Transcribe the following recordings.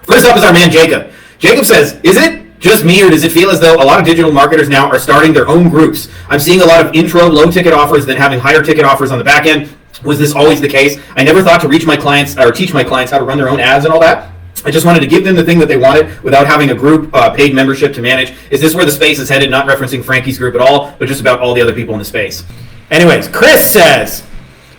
First up is our man Jacob. Jacob says, is it just me or does it feel as though a lot of digital marketers now are starting their own groups? I'm seeing a lot of intro low ticket offers than having higher ticket offers on the back end. Was this always the case? I never thought to reach my clients or teach my clients how to run their own ads and all that. I just wanted to give them the thing that they wanted without having a group paid membership to manage. Is this where the space is headed? Not referencing Frankie's group at all, but just about all the other people in the space. Anyways, Chris says,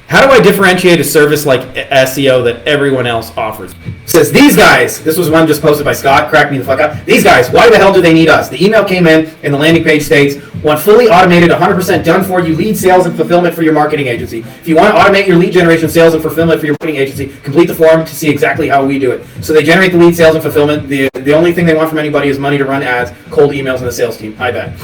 how do I differentiate a service like SEO that everyone else offers? Says, these guys, this was one just posted by Scott, cracked me the fuck up. These guys, why the hell do they need us? The email came in and the landing page states, want fully automated, 100% done for you lead sales and fulfillment for your marketing agency. If you want to automate your lead generation, sales, and fulfillment for your marketing agency, complete the form to see exactly how we do it. So they generate the lead sales and fulfillment. The only thing they want from anybody is money to run ads, cold emails, and the sales team. I bet.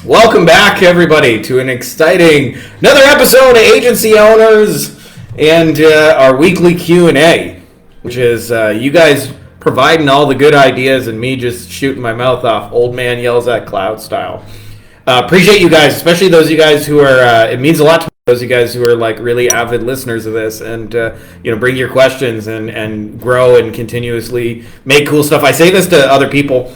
Welcome back, everybody, to an exciting another episode of Agency Owners and our weekly Q&A, which is you guys providing all the good ideas and me just shooting my mouth off, old man yells at cloud style. Appreciate you guys, especially those of you guys who are, it means a lot to those of you guys who are like really avid listeners of this and bring your questions and grow and continuously make cool stuff. I say this to other people.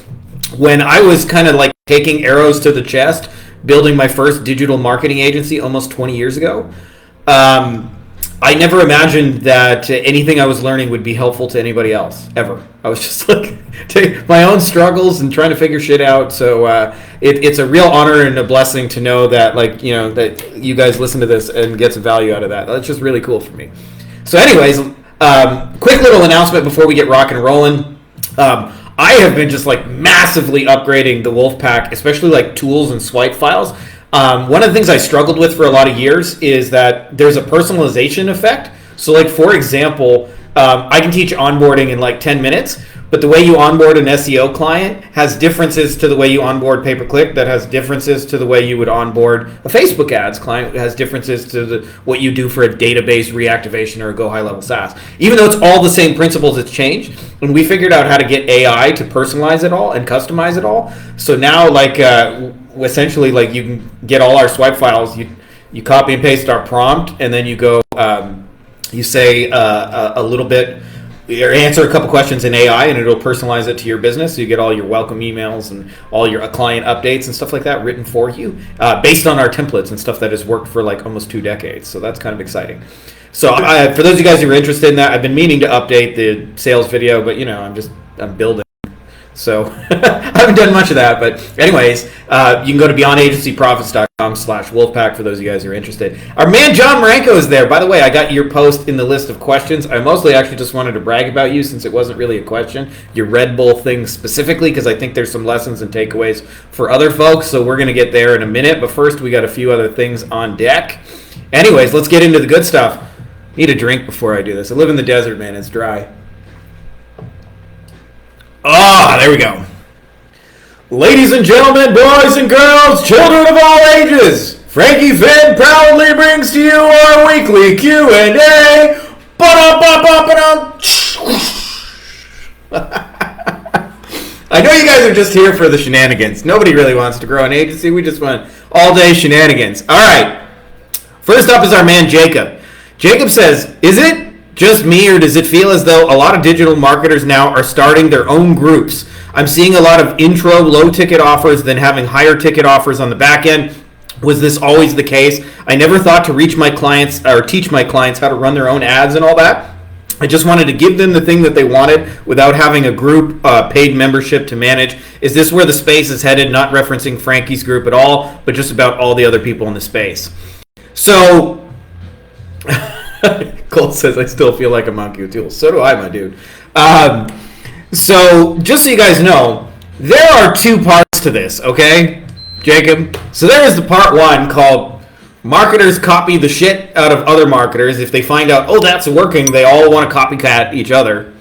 When I was kind of like taking arrows to the chest, building my first digital marketing agency almost 20 years ago, I never imagined that anything I was learning would be helpful to anybody else, ever. I was just like, take my own struggles and trying to figure shit out. So it's a real honor and a blessing to know that, that you guys listen to this and get some value out of that. That's just really cool for me. So anyways, quick little announcement before we get rocking and rolling. I have been just like massively upgrading the Wolfpack, especially like tools and swipe files. One of the things I struggled with for a lot of years is that there's a personalization effect. So like, for example, I can teach onboarding in like 10 minutes, but the way you onboard an SEO client has differences to the way you onboard pay-per-click, that has differences to the way you would onboard a Facebook ads client, has differences to what you do for a database reactivation or a Go High Level SaaS. Even though it's all the same principles, it's changed. And we figured out how to get AI to personalize it all and customize it all. So now essentially like you can get all our swipe files, you copy and paste our prompt, and then you go, you say a little bit, or answer a couple questions in AI, and it'll personalize it to your business. So you get all your welcome emails and all your client updates and stuff like that written for you, based on our templates and stuff that has worked for like almost 2 decades. So that's kind of exciting. So for those of you guys who are interested in that, I've been meaning to update the sales video, but I'm building. So I haven't done much of that, but anyways, you can go to beyondagencyprofits.com/Wolfpack for those of you guys who are interested. Our man John Marenko is there. By the way, I got your post in the list of questions. I mostly actually just wanted to brag about you since it wasn't really a question. Your Red Bull thing specifically, because I think there's some lessons and takeaways for other folks. So we're going to get there in a minute, but first we got a few other things on deck. Anyways, let's get into the good stuff. Need a drink before I do this. I live in the desert, man. It's dry. There we go. Ladies and gentlemen, boys and girls, children of all ages, Frankie Fihn proudly brings to you our weekly Q&A. I know you guys are just here for the shenanigans. Nobody really wants to grow an agency. We just want all-day shenanigans. All right. First up is our man Jacob. Jacob says, is it just me or does it feel as though a lot of digital marketers now are starting their own groups? I'm seeing a lot of intro low ticket offers than having higher ticket offers on the back end. Was this always the case? I never thought to reach my clients or teach my clients how to run their own ads and all that. I just wanted to give them the thing that they wanted without having a group paid membership to manage. Is this where the space is headed? Not referencing Frankie's group at all, but just about all the other people in the space. So Cole says, I still feel like a monkey with tools. So do I, my dude. So just so you guys know, there are 2 parts to this, okay, Jacob? So there is the part 1 called marketers copy the shit out of other marketers. If they find out, oh, that's working, they all want to copycat each other.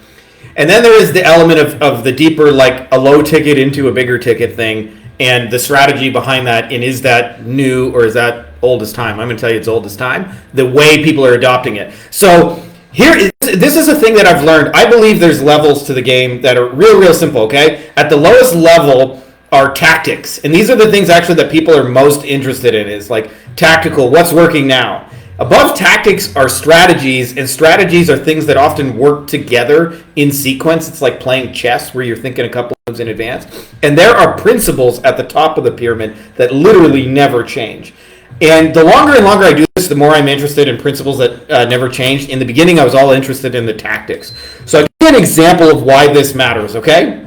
And then there is the element of the deeper, like a low ticket into a bigger ticket thing, and the strategy behind that, and is that new or is that old as time? I'm going to tell you it's old as time, the way people are adopting it. So this is a thing that I've learned. I believe there's levels to the game that are real simple, okay? At the lowest level, are tactics. And these are the things actually that people are most interested in, is like tactical, what's working now. Above tactics are strategies, and strategies are things that often work together in sequence. It's like playing chess where you're thinking a couple moves in advance. And there are principles at the top of the pyramid that literally never change. And the longer and longer I do this, the more I'm interested in principles that never change. In the beginning, I was all interested in the tactics. So I'll give you an example of why this matters, okay?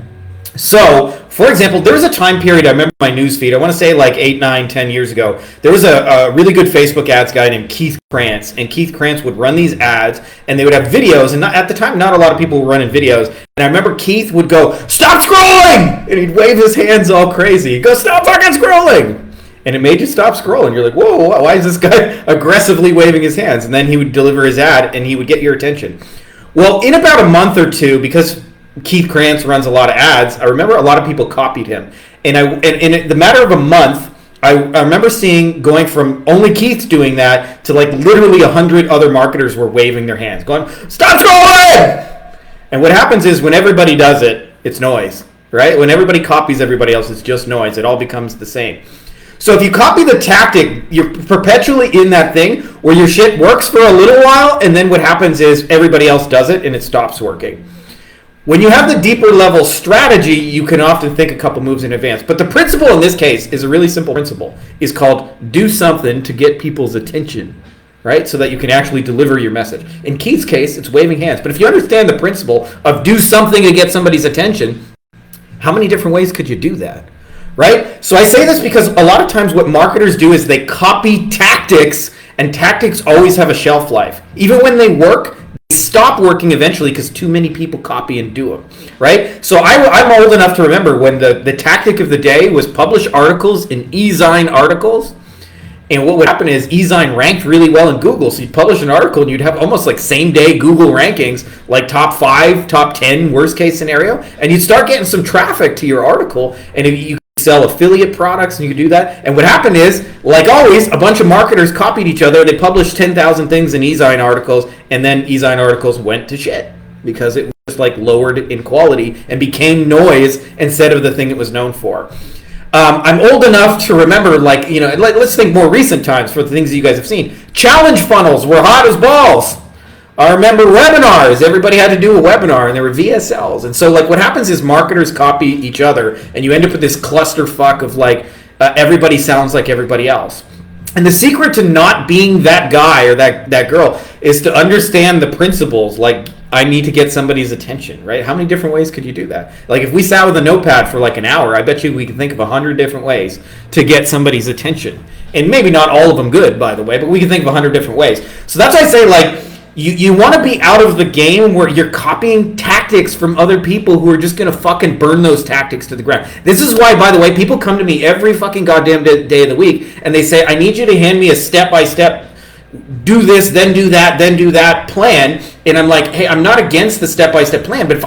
So, for example, there was a time period, I remember my news feed, I want to say like 8, 9, 10 years ago, there was a really good Facebook ads guy named Keith Krantz, and Keith Krantz would run these ads, and they would have videos, and not, at the time, not a lot of people were running videos, and I remember Keith would go, "Stop scrolling!" And he'd wave his hands all crazy. He'd go, "Stop fucking scrolling!" And it made you stop scrolling. You're like, whoa, why is this guy aggressively waving his hands? And then he would deliver his ad, and he would get your attention. Well, in about a month or two, because Keith Krantz runs a lot of ads, I remember a lot of people copied him. And in the matter of a month, I remember going from only Keith doing that to like literally 100 other marketers were waving their hands, going, "Stop scrolling!" And what happens is when everybody does it, it's noise, right? When everybody copies everybody else, it's just noise. It all becomes the same. So if you copy the tactic, you're perpetually in that thing where your shit works for a little while, and then what happens is everybody else does it and it stops working. When you have the deeper level strategy, you can often think a couple moves in advance. But the principle in this case is a really simple principle. It's called do something to get people's attention, right? So that you can actually deliver your message. In Keith's case, it's waving hands. But if you understand the principle of do something to get somebody's attention, how many different ways could you do that, right? So I say this because a lot of times what marketers do is they copy tactics, and tactics always have a shelf life. Even when they work, stop working eventually because too many people copy and do them, right? So I'm old enough to remember when the tactic of the day was publish articles in eZine articles, and what would happen is eZine ranked really well in Google, so you'd publish an article and you'd have almost like same day Google rankings, like top 5, top 10 worst case scenario, and you'd start getting some traffic to your article, and if you sell affiliate products and you could do that. And what happened is, like always, a bunch of marketers copied each other. They published 10,000 things in eZine articles, and then eZine articles went to shit because it was like lowered in quality and became noise instead of the thing it was known for. I'm old enough to remember, like, you know, let's think more recent times for the things that you guys have seen. Challenge funnels were hot as balls. I remember webinars. Everybody had to do a webinar, and there were VSLs. And so, like, what happens is marketers copy each other, and you end up with this clusterfuck of, like, everybody sounds like everybody else. And the secret to not being that guy or that girl is to understand the principles, like, I need to get somebody's attention, right? How many different ways could you do that? Like, if we sat with a notepad for, like, an hour, I bet you we could think of 100 different ways to get somebody's attention. And maybe not all of them good, by the way, but we can think of 100 different ways. So that's why I say, like, You want to be out of the game where you're copying tactics from other people who are just going to fucking burn those tactics to the ground. This is why, by the way, people come to me every fucking goddamn day of the week, and they say, I need you to hand me a step-by-step, do this, then do that plan. And I'm like, hey, I'm not against the step-by-step plan, but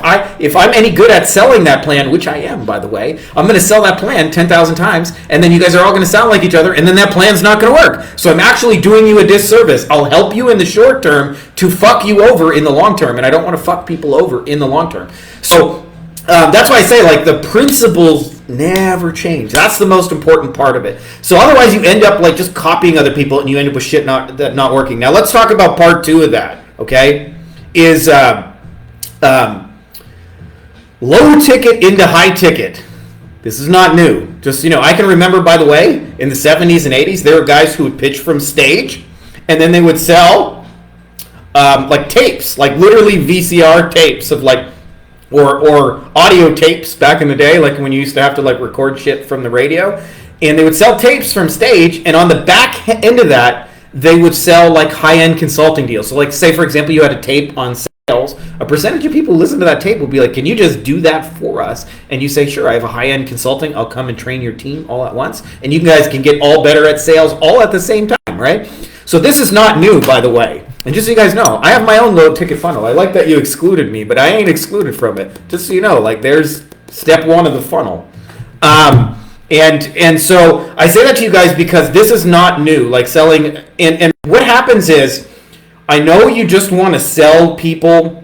if I'm any good at selling that plan, which I am, by the way, I'm going to sell that plan 10,000 times, and then you guys are all going to sound like each other, and then that plan's not going to work. So I'm actually doing you a disservice. I'll help you in the short term to fuck you over in the long term, and I don't want to fuck people over in the long term. So that's why I say, like, the principles never change. That's the most important part of it. So otherwise you end up like just copying other people, and you end up with shit not working. Now let's talk about part 2 of that, okay? Is low ticket into high ticket. This is not new. Just, you know, I can remember, by the way, in the 70s and 80s, there were guys who would pitch from stage, and then they would sell like tapes, like literally VCR tapes of like, or audio tapes back in the day, like when you used to have to like record shit from the radio, and they would sell tapes from stage, and on the back end of that, they would sell like high-end consulting deals. So like, say for example, you had a tape on sales, a percentage of people who listen to that tape will be like, can you just do that for us? And you say, sure, I have a high-end consulting, I'll come and train your team all at once, and you guys can get all better at sales all at the same time, right? So this is not new, by the way. And just so you guys know, I have my own low ticket funnel. I like that you excluded me, but I ain't excluded from it. Just so you know, like, there's step 1 of the funnel. And so I say that to you guys because this is not new, like selling. And what happens is, I know you just want to sell people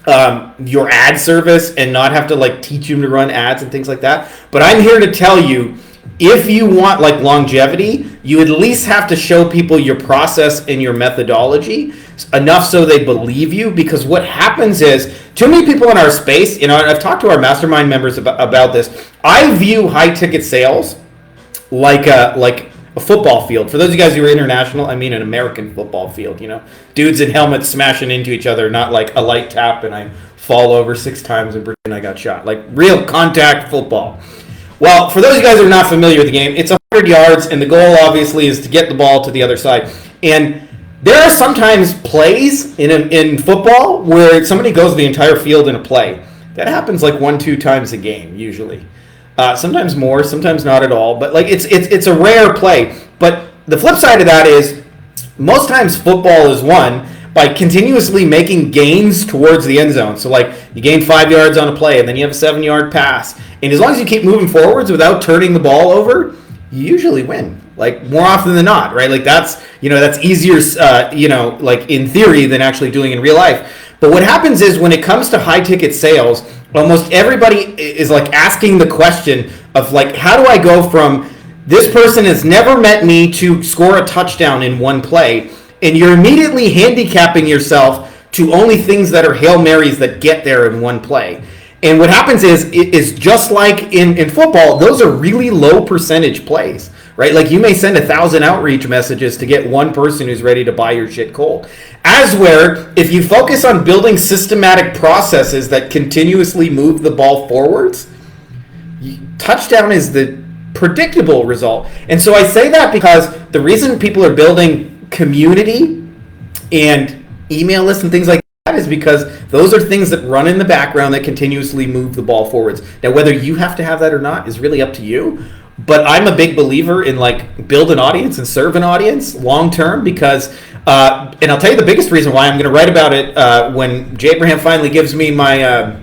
your ad service and not have to like teach you to run ads and things like that. But I'm here to tell you, if you want like longevity, you at least have to show people your process and your methodology enough so they believe you. Because what happens is, too many people in our space, and I've talked to our mastermind members about this. I view high ticket sales like a football field. For those of you guys who are international, I mean an American football field. Dudes in helmets smashing into each other, not like a light tap and I fall over 6 times and pretend I got shot. Like real contact football. Well, for those of you guys who are not familiar with the game, it's 100 yards, and the goal obviously is to get the ball to the other side. And there are sometimes plays in football where somebody goes the entire field in a play. That happens like 1-2 times a game usually. Sometimes more, sometimes not at all. But like it's a rare play. But the flip side of that is most times football is won by continuously making gains towards the end zone. So like you gain 5 yards on a play, and then you have a 7-yard pass. And as long as you keep moving forwards without turning the ball over, you usually win. Like more often than not, right? Like that's easier, like in theory than actually doing in real life. But what happens is when it comes to high ticket sales, almost everybody is like asking the question of like, how do I go from this person has never met me to score a touchdown in one play? And you're immediately handicapping yourself to only things that are Hail Marys that get there in one play. And what happens is just like in football, those are really low percentage plays, right? Like you may send 1,000 outreach messages to get one person who's ready to buy your shit cold. As where if you focus on building systematic processes that continuously move the ball forwards, touchdown is the predictable result. And so I say that because the reason people are building community and email lists and things like that is because those are things that run in the background that continuously move the ball forwards. Now, whether you have to have that or not is really up to you. But I'm a big believer in like build an audience and serve an audience long term because, and I'll tell you the biggest reason why I'm going to write about it when J. Abraham finally gives me my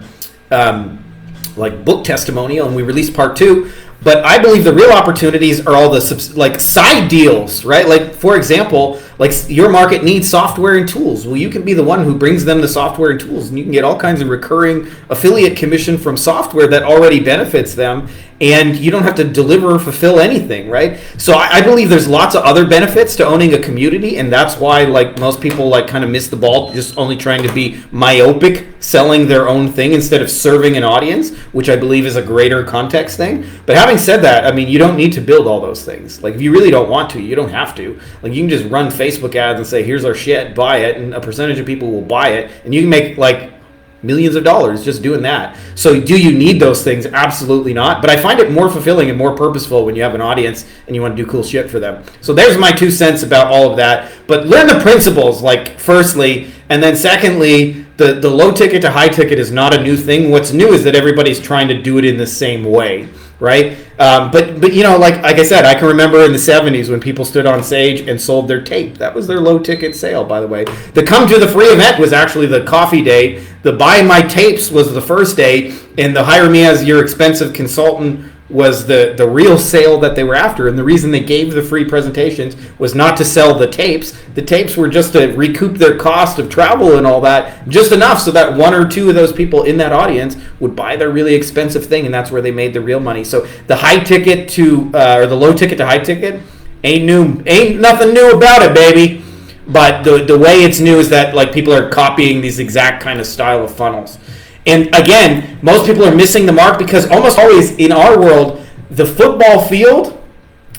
like book testimonial and we release part 2. But I believe the real opportunities are all the like side deals, right? Like for example, like your market needs software and tools. Well, you can be the one who brings them the software and tools, and you can get all kinds of recurring affiliate commission from software that already benefits them, and you don't have to deliver or fulfill anything, right? So I believe there's lots of other benefits to owning a community, and that's why like most people like kind of miss the ball, just only trying to be myopic, selling their own thing instead of serving an audience, which I believe is a greater context thing. But having said that, I mean, you don't need to build all those things. Like if you really don't want to, you don't have to. Like you can just run Facebook ads and say, here's our shit, buy it, and a percentage of people will buy it, and you can make like millions of dollars just doing that. So do you need those things? Absolutely not. But I find it more fulfilling and more purposeful when you have an audience and you want to do cool shit for them. So there's my 2 cents about all of that. But learn the principles, like firstly, and then secondly, the low ticket to high ticket is not a new thing. What's new is that everybody's trying to do it in the same way, right? But like I said, I can remember in the 70s when people stood on stage and sold their tape. That was their low ticket sale, by the way. The come to the free event was actually the coffee date. The buy my tapes was the first date, and the hire me as your expensive consultant was the real sale that they were after. And the reason they gave the free presentations was not to sell the tapes. The tapes were just to recoup their cost of travel and all that, just enough so that 1 or 2 of those people in that audience would buy their really expensive thing, and that's where they made the real money. So the high ticket to or the low ticket to high ticket ain't nothing new about it, baby. But the way it's new is that like people are copying these exact kind of style of funnels. And again, most people are missing the mark because almost always in our world, the football field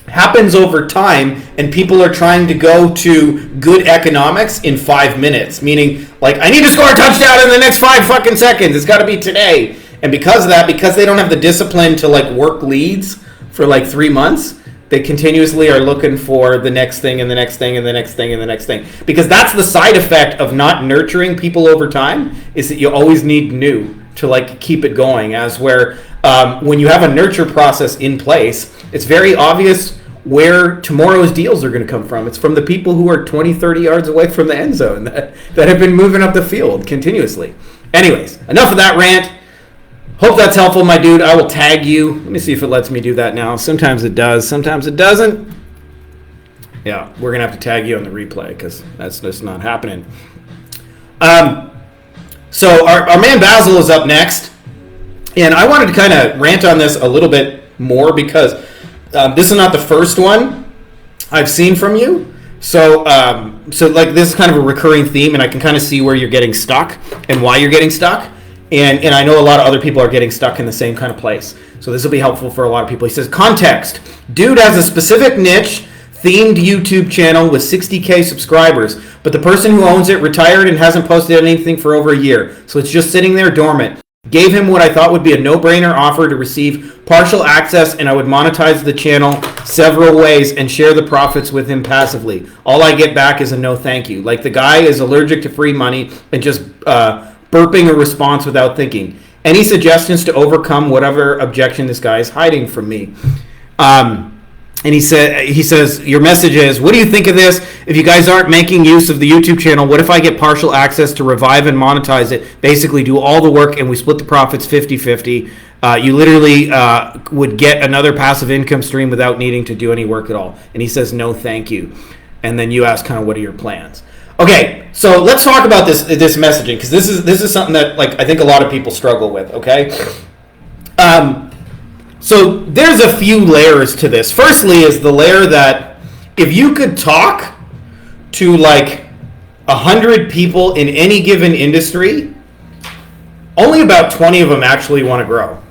happens over time, and people are trying to go to good economics in 5 minutes. Meaning, like, I need to score a touchdown in the next 5 fucking seconds. It's got to be today. And because of that, because they don't have the discipline to like work leads for like 3 months, they continuously are looking for the next thing and the next thing and the next thing and the next thing. Because that's the side effect of not nurturing people over time, is that you always need new to like keep it going. As where when you have a nurture process in place, it's very obvious where tomorrow's deals are going to come from. It's from the people who are 20, 30 yards away from the end zone that have been moving up the field continuously. Anyways, enough of that rant. Hope that's helpful, my dude. I will tag you. Let me see if it lets me do that now. Sometimes it does. Sometimes it doesn't. Yeah, we're going to have to tag you on the replay because that's just not happening. So our man Basil is up next, and I wanted to kind of rant on this a little bit more because this is not the first one I've seen from you. So like this is kind of a recurring theme, and I can kind of see where you're getting stuck and why you're getting stuck. And I know a lot of other people are getting stuck in the same kind of place. So this will be helpful for a lot of people. He says, context. Dude has a specific niche themed YouTube channel with 60K subscribers, but the person who owns it retired and hasn't posted anything for over a year. So it's just sitting there dormant. Gave him what I thought would be a no-brainer offer to receive partial access, and I would monetize the channel several ways and share the profits with him passively. All I get back is a no thank you. Like the guy is allergic to free money and just burping a response without thinking. Any suggestions to overcome whatever objection this guy is hiding from me? And he says, your message is, what do you think of this? If you guys aren't making use of the YouTube channel, what if I get partial access to revive and monetize it? Basically do all the work and we split the profits 50-50. You literally would get another passive income stream without needing to do any work at all. And he says, no, thank you. And then you ask kind of, what are your plans? Okay, so let's talk about this messaging, because this is something that like I think a lot of people struggle with, okay? So there's a few layers to this. Firstly is the layer that if you could talk to like 100 people in any given industry, only about 20 of them actually want to grow,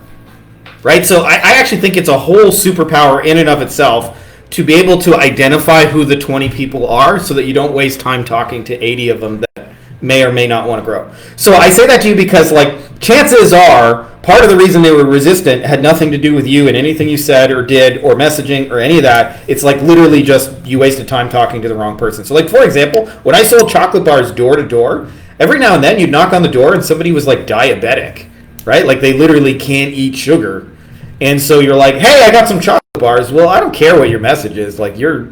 right? So I actually think it's a whole superpower in and of itself to be able to identify who the 20 people are so that you don't waste time talking to 80 of them that may or may not want to grow. So I say that to you because like chances are part of the reason they were resistant had nothing to do with you and anything you said or did or messaging or any of that. It's like literally just you wasted time talking to the wrong person. So like for example, when I sold chocolate bars door to door, every now and then you'd knock on the door and somebody was like diabetic, right? Like they literally can't eat sugar. And so you're like, hey, I got some chocolate bars. Well, I don't care what your message is. Like you're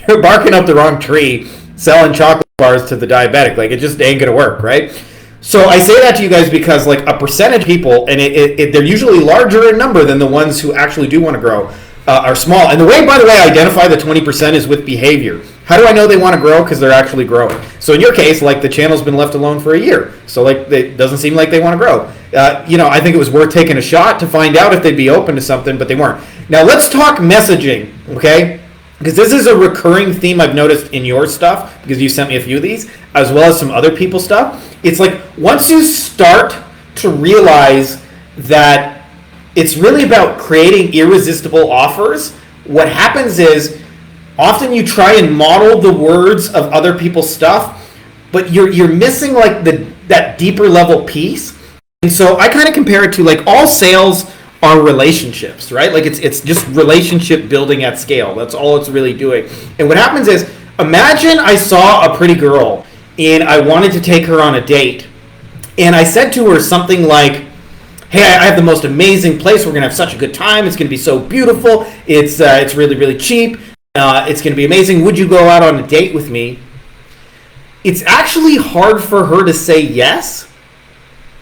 barking up the wrong tree selling chocolate bars to the diabetic. Like it just ain't gonna work, right? So I say that to you guys because like a percentage of people, and they're usually larger in number than the ones who actually do want to grow, are small. And the way, by the way, I identify the 20% is with behavior. How do I know they want to grow? Because they're actually growing. So in your case, like the channel's been left alone for a year. So like it doesn't seem like they want to grow. I think it was worth taking a shot to find out if they'd be open to something, but they weren't. Now let's talk messaging, okay? Because this is a recurring theme I've noticed in your stuff, because you sent me a few of these, as well as some other people's stuff. It's like once you start to realize that it's really about creating irresistible offers, what happens is often you try and model the words of other people's stuff, but you're missing like that deeper level piece. And so I kind of compare it to like all sales are relationships, right? Like it's just relationship building at scale. That's all it's really doing. And what happens is, imagine I saw a pretty girl and I wanted to take her on a date. And I said to her something like, hey, I have the most amazing place. We're going to have such a good time. It's going to be so beautiful. It's really, really cheap. It's going to be amazing. Would you go out on a date with me? It's actually hard for her to say yes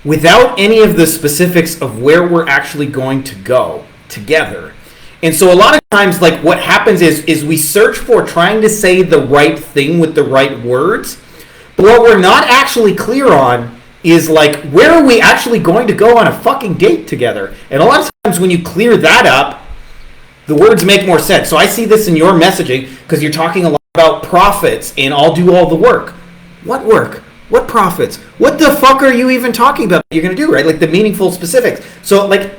without any of the specifics of where we're actually going to go together. And so a lot of times, like what happens is we search for trying to say the right thing with the right words. But what we're not actually clear on is like, where are we actually going to go on a fucking date together? And a lot of times when you clear that up, the words make more sense. So I see this in your messaging because you're talking a lot about profits and I'll do all the work. What work? What profits? What the fuck are you even talking about you're going to do, right? Like the meaningful specifics. So like,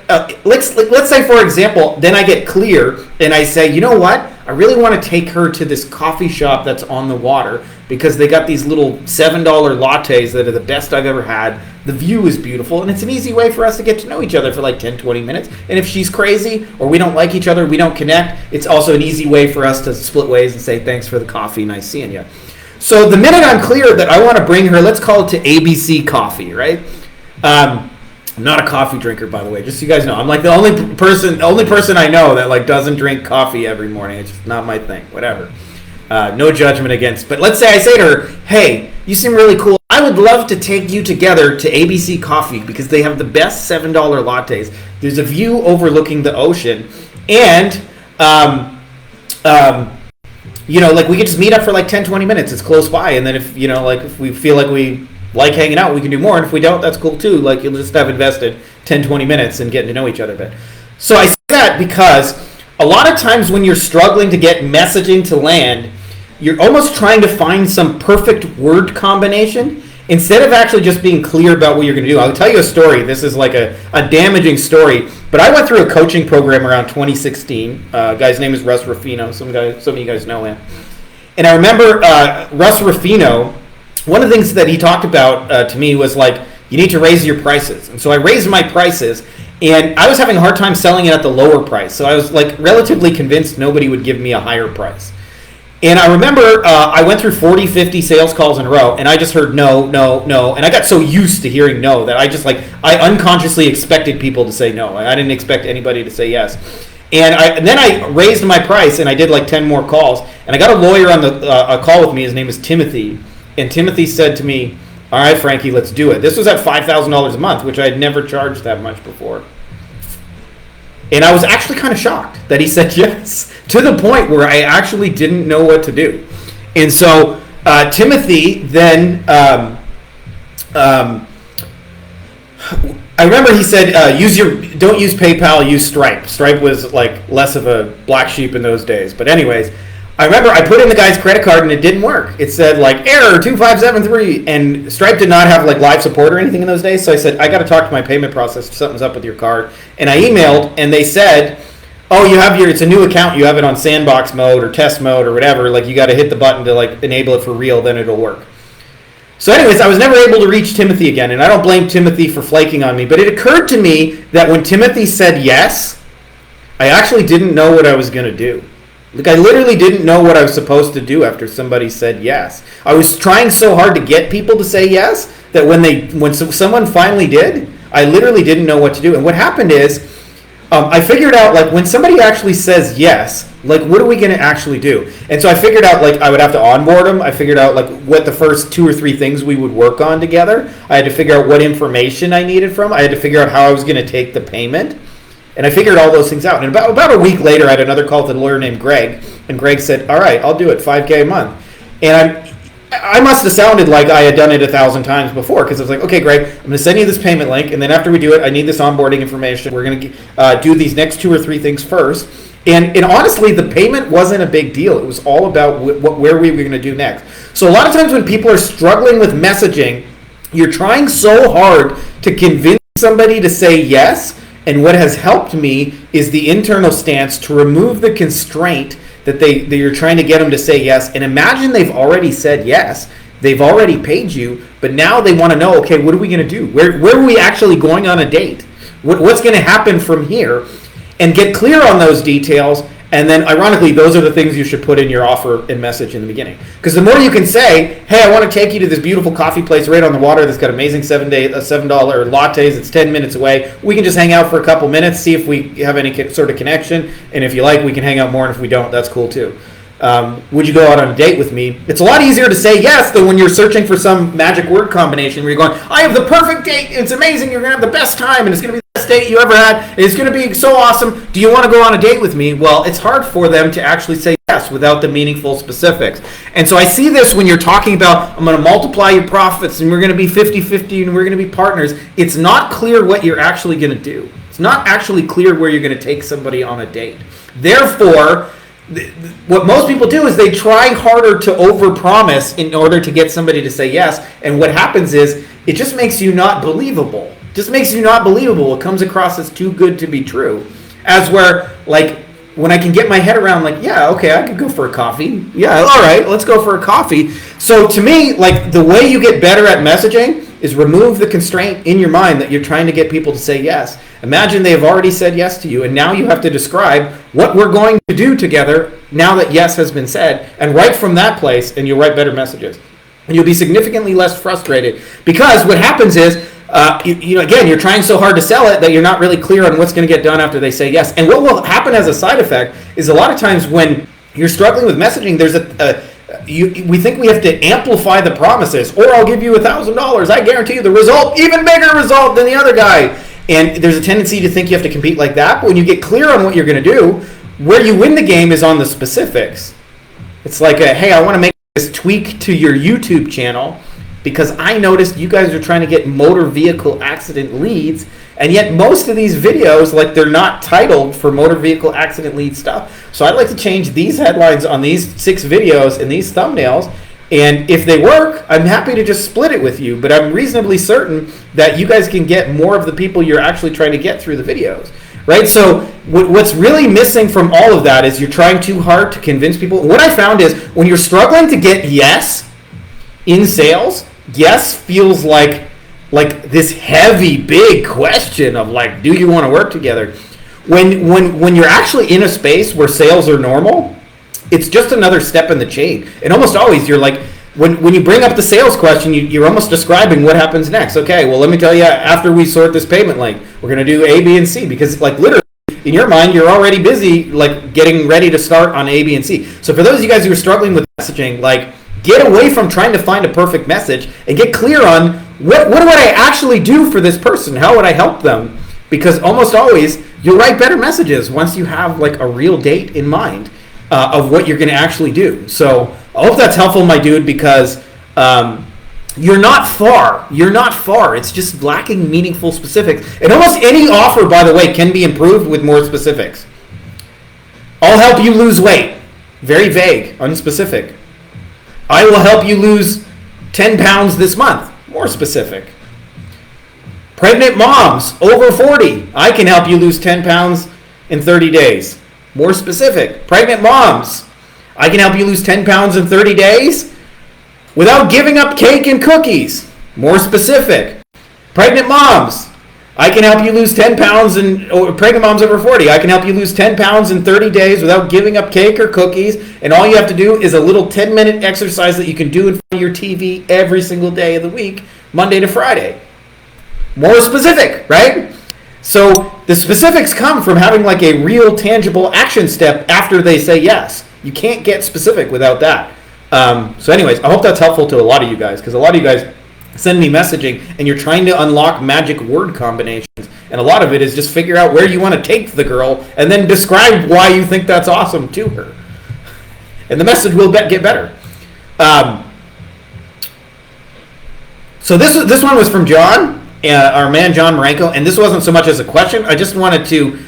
let's say, for example, then I get clear and I say, you know what? I really want to take her to this coffee shop that's on the water because they got these little $7 lattes that are the best I've ever had. The view is beautiful, and it's an easy way for us to get to know each other for like 10, 20 minutes. And if she's crazy or we don't like each other, we don't connect, it's also an easy way for us to split ways and say, thanks for the coffee, nice seeing you. So the minute I'm clear that I want to bring her, let's call it to ABC Coffee, right? I'm not a coffee drinker, by the way, just so you guys know. I'm like the only person I know that like doesn't drink coffee every morning. It's just not my thing, whatever. No judgment against. But let's say I say to her, hey, you seem really cool. I would love to take you together to ABC Coffee because they have the best $7 lattes. There's a view overlooking the ocean. And, like we could just meet up for like 10, 20 minutes. It's close by. And then if we feel like we like hanging out, we can do more. And if we don't, that's cool too. Like, you'll just have invested 10, 20 minutes in getting to know each other a bit. So I say that because a lot of times when you're struggling to get messaging to land, you're almost trying to find some perfect word combination instead of actually just being clear about what you're going to do. I'll tell you a story. This is like a damaging story. But I went through a coaching program around 2016. Guy's name is Russ Ruffino. Some of you guys know him. And I remember Russ Ruffino, one of the things that he talked about to me was like, you need to raise your prices. And so I raised my prices, and I was having a hard time selling it at the lower price. So I was like relatively convinced nobody would give me a higher price. And I remember I went through 40, 50 sales calls in a row, and I just heard no, no, no. And I got so used to hearing no that I unconsciously expected people to say no. I didn't expect anybody to say yes. And then I raised my price, and I did like 10 more calls. And I got a lawyer on a call with me. His name is Timothy. And Timothy said to me, all right, Frankie, let's do it. This was at $5,000 a month, which I had never charged that much before. And I was actually kind of shocked that he said yes, to the point where I actually didn't know what to do. And so Timothy then, I remember he said, don't use PayPal, use Stripe. Stripe was like less of a black sheep in those days. But anyways, I remember I put in the guy's credit card and it didn't work. It said like error 2573, and Stripe did not have like live support or anything in those days. So I said, I got to talk to my payment processor. Something's up with your card. And I emailed, and they said, oh, it's a new account. You have it on sandbox mode or test mode or whatever. Like, you got to hit the button to like enable it for real, then it'll work. So anyways, I was never able to reach Timothy again, and I don't blame Timothy for flaking on me, but it occurred to me that when Timothy said yes, I actually didn't know what I was going to do. Like, I literally didn't know what I was supposed to do after somebody said yes. I was trying so hard to get people to say yes that when someone finally did, I literally didn't know what to do. And what happened is, I figured out, like, when somebody actually says yes, like, what are we going to actually do? And so I figured out, like, I would have to onboard them. I figured out, like, what the first 2 or 3 things we would work on together. I had to figure out what information I needed from. I had to figure out how I was going to take the payment. And I figured all those things out. And about a week later, I had another call with a lawyer named Greg. And Greg said, all right, I'll do it, $5K a month. And I must have sounded like I had done it 1,000 times before, because I was like, okay, Greg, I'm going to send you this payment link. And then after we do it, I need this onboarding information. We're going to do these next 2 or 3 things first. And honestly, the payment wasn't a big deal. It was all about where we were going to do next. So a lot of times when people are struggling with messaging, you're trying so hard to convince somebody to say yes. And what has helped me is the internal stance to remove the constraint that you're trying to get them to say yes. And imagine they've already said yes. They've already paid you, but now they want to know, okay, what are we going to do? Where are we actually going on a date? What's going to happen from here? And get clear on those details. And then, ironically, those are the things you should put in your offer and message in the beginning. Because the more you can say, hey, I want to take you to this beautiful coffee place right on the water that's got amazing $7 lattes. It's 10 minutes away. We can just hang out for a couple minutes, see if we have any sort of connection. And if you like, we can hang out more. And if we don't, that's cool too. Would you go out on a date with me? It's a lot easier to say yes than when you're searching for some magic word combination where you're going, I have the perfect date. It's amazing. You're going to have the best time. And it's going to be the best date you ever had. It's going to be so awesome. Do you want to go on a date with me? Well, it's hard for them to actually say yes without the meaningful specifics. And so I see this when you're talking about, I'm going to multiply your profits and we're going to be 50-50 and we're going to be partners. It's not clear what you're actually going to do. It's not actually clear where you're going to take somebody on a date. Therefore, what most people do is they try harder to overpromise in order to get somebody to say yes. And what happens is it just makes you not believable. It comes across as too good to be true. As where, like, when I can get my head around, like, yeah, okay, I could go for a coffee. Yeah, all right, let's go for a coffee. So to me, like, the way you get better at messaging is remove the constraint in your mind that you're trying to get people to say yes. Imagine they've already said yes to you, and now you have to describe what we're going to do together now that yes has been said, and write from that place, and you'll write better messages. And you'll be significantly less frustrated, because what happens is, again, you're trying so hard to sell it that you're not really clear on what's going to get done after they say yes. And what will happen as a side effect is a lot of times when you're struggling with messaging, there's we think we have to amplify the promises, or I'll give you $1,000. I guarantee you the result, even bigger result than the other guy. And there's a tendency to think you have to compete like that. But when you get clear on what you're going to do, where you win the game is on the specifics. It's like, hey, I want to make this tweak to your YouTube channel. because I noticed you guys are trying to get motor vehicle accident leads, and yet most of these videos, like, they're not titled for motor vehicle accident lead stuff. So I'd like to change these headlines on these 6 videos and these thumbnails, and if they work, I'm happy to just split it with you, but I'm reasonably certain that you guys can get more of the people you're actually trying to get through the videos, right? So what's really missing from all of that is you're trying too hard to convince people. What I found is when you're struggling to get yes in sales, yes feels like this heavy, big question of like, do you want to work together? When you're actually in a space where sales are normal, it's just another step in the chain. And almost always you're like, when you bring up the sales question, you're almost describing what happens next. Okay, well, let me tell you, after we sort this payment link, we're going to do A, B, and C. Because, like, literally, in your mind, you're already busy, like, getting ready to start on A, B, and C. So for those of you guys who are struggling with messaging, like, get away from trying to find a perfect message and get clear on what would I actually do for this person? How would I help them? Because almost always, you'll write better messages once you have, like, a real date in mind. Of what you're going to actually do. So I hope that's helpful, my dude, because you're not far. You're not far. It's just lacking meaningful specifics. And almost any offer, by the way, can be improved with more specifics. I'll help you lose weight. Very vague, unspecific. I will help you lose 10 pounds this month. More specific. Pregnant moms over 40. I can help you lose 10 pounds in 30 days. More specific. Pregnant moms. I can help you lose 10 pounds in 30 days without giving up cake and cookies. More specific. Pregnant moms. I can help you lose 10 pounds or pregnant moms over 40. I can help you lose 10 pounds in 30 days without giving up cake or cookies. And all you have to do is a little 10-minute exercise that you can do in front of your TV every single day of the week, Monday to Friday. More specific, right? So the specifics come from having like a real tangible action step after they say yes. You can't get specific without that. So anyways, I hope that's helpful to a lot of you guys, because a lot of you guys send me messaging and you're trying to unlock magic word combinations. And a lot of it is just figure out where you want to take the girl and then describe why you think that's awesome to her. And the message will get better. So this one was from John. Our man John Marenko, and this wasn't so much as a question. I just wanted to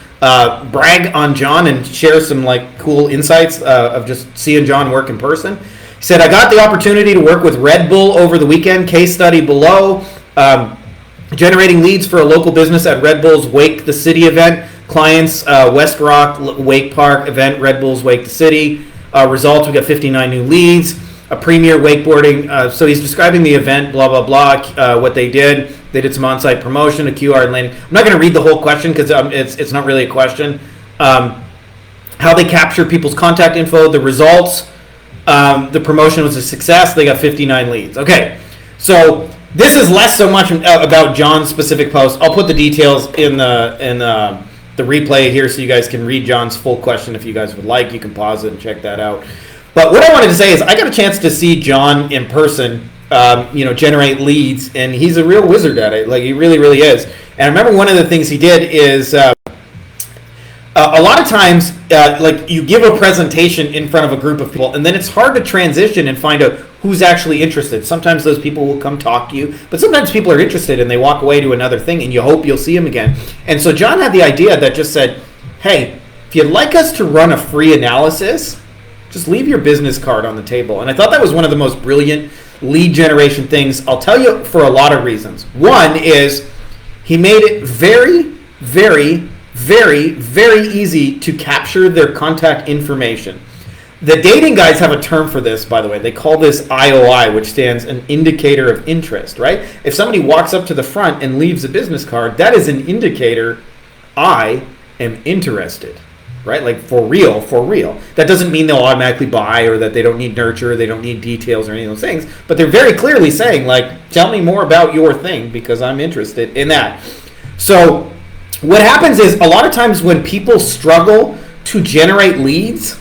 brag on John and share some like cool insights of just seeing John work in person. He said, I got the opportunity to work with Red Bull over the weekend. Case study below. Generating leads for a local business at Red Bull's Wake the City event. Clients, West Rock Wake Park event, Red Bull's Wake the City. Results, we got 59 new leads. A premier wakeboarding. So he's describing the event, blah, blah, blah, what they did. They did some on-site promotion, a QR landing. I'm not going to read the whole question because it's not really a question. How they capture people's contact info, the results. The promotion was a success. They got 59 leads. Okay, so this is less so much about John's specific post. I'll put the details in the replay here so you guys can read John's full question if you guys would like. You can pause it and check that out. But what I wanted to say is I got a chance to see John in person. Generate leads, and he's a real wizard at it. Like, he really, really is. And I remember one of the things he did is a lot of times, like, you give a presentation in front of a group of people, and then it's hard to transition and find out who's actually interested. Sometimes those people will come talk to you, but sometimes people are interested and they walk away to another thing, and you hope you'll see them again. And so John had the idea that just said, hey, if you'd like us to run a free analysis, just leave your business card on the table. And I thought that was one of the most brilliant lead generation things. I'll tell you for a lot of reasons. One is he made it very, very, very, very easy to capture their contact information. The dating guys have a term for this, by the way. They call this IOI, which stands an indicator of interest, right? If somebody walks up to the front and leaves a business card, that is an indicator I am interested. Right? Like, for real. That doesn't mean they'll automatically buy or that they don't need nurture, they don't need details or any of those things. But they're very clearly saying, like, tell me more about your thing because I'm interested in that. So what happens is a lot of times when people struggle to generate leads,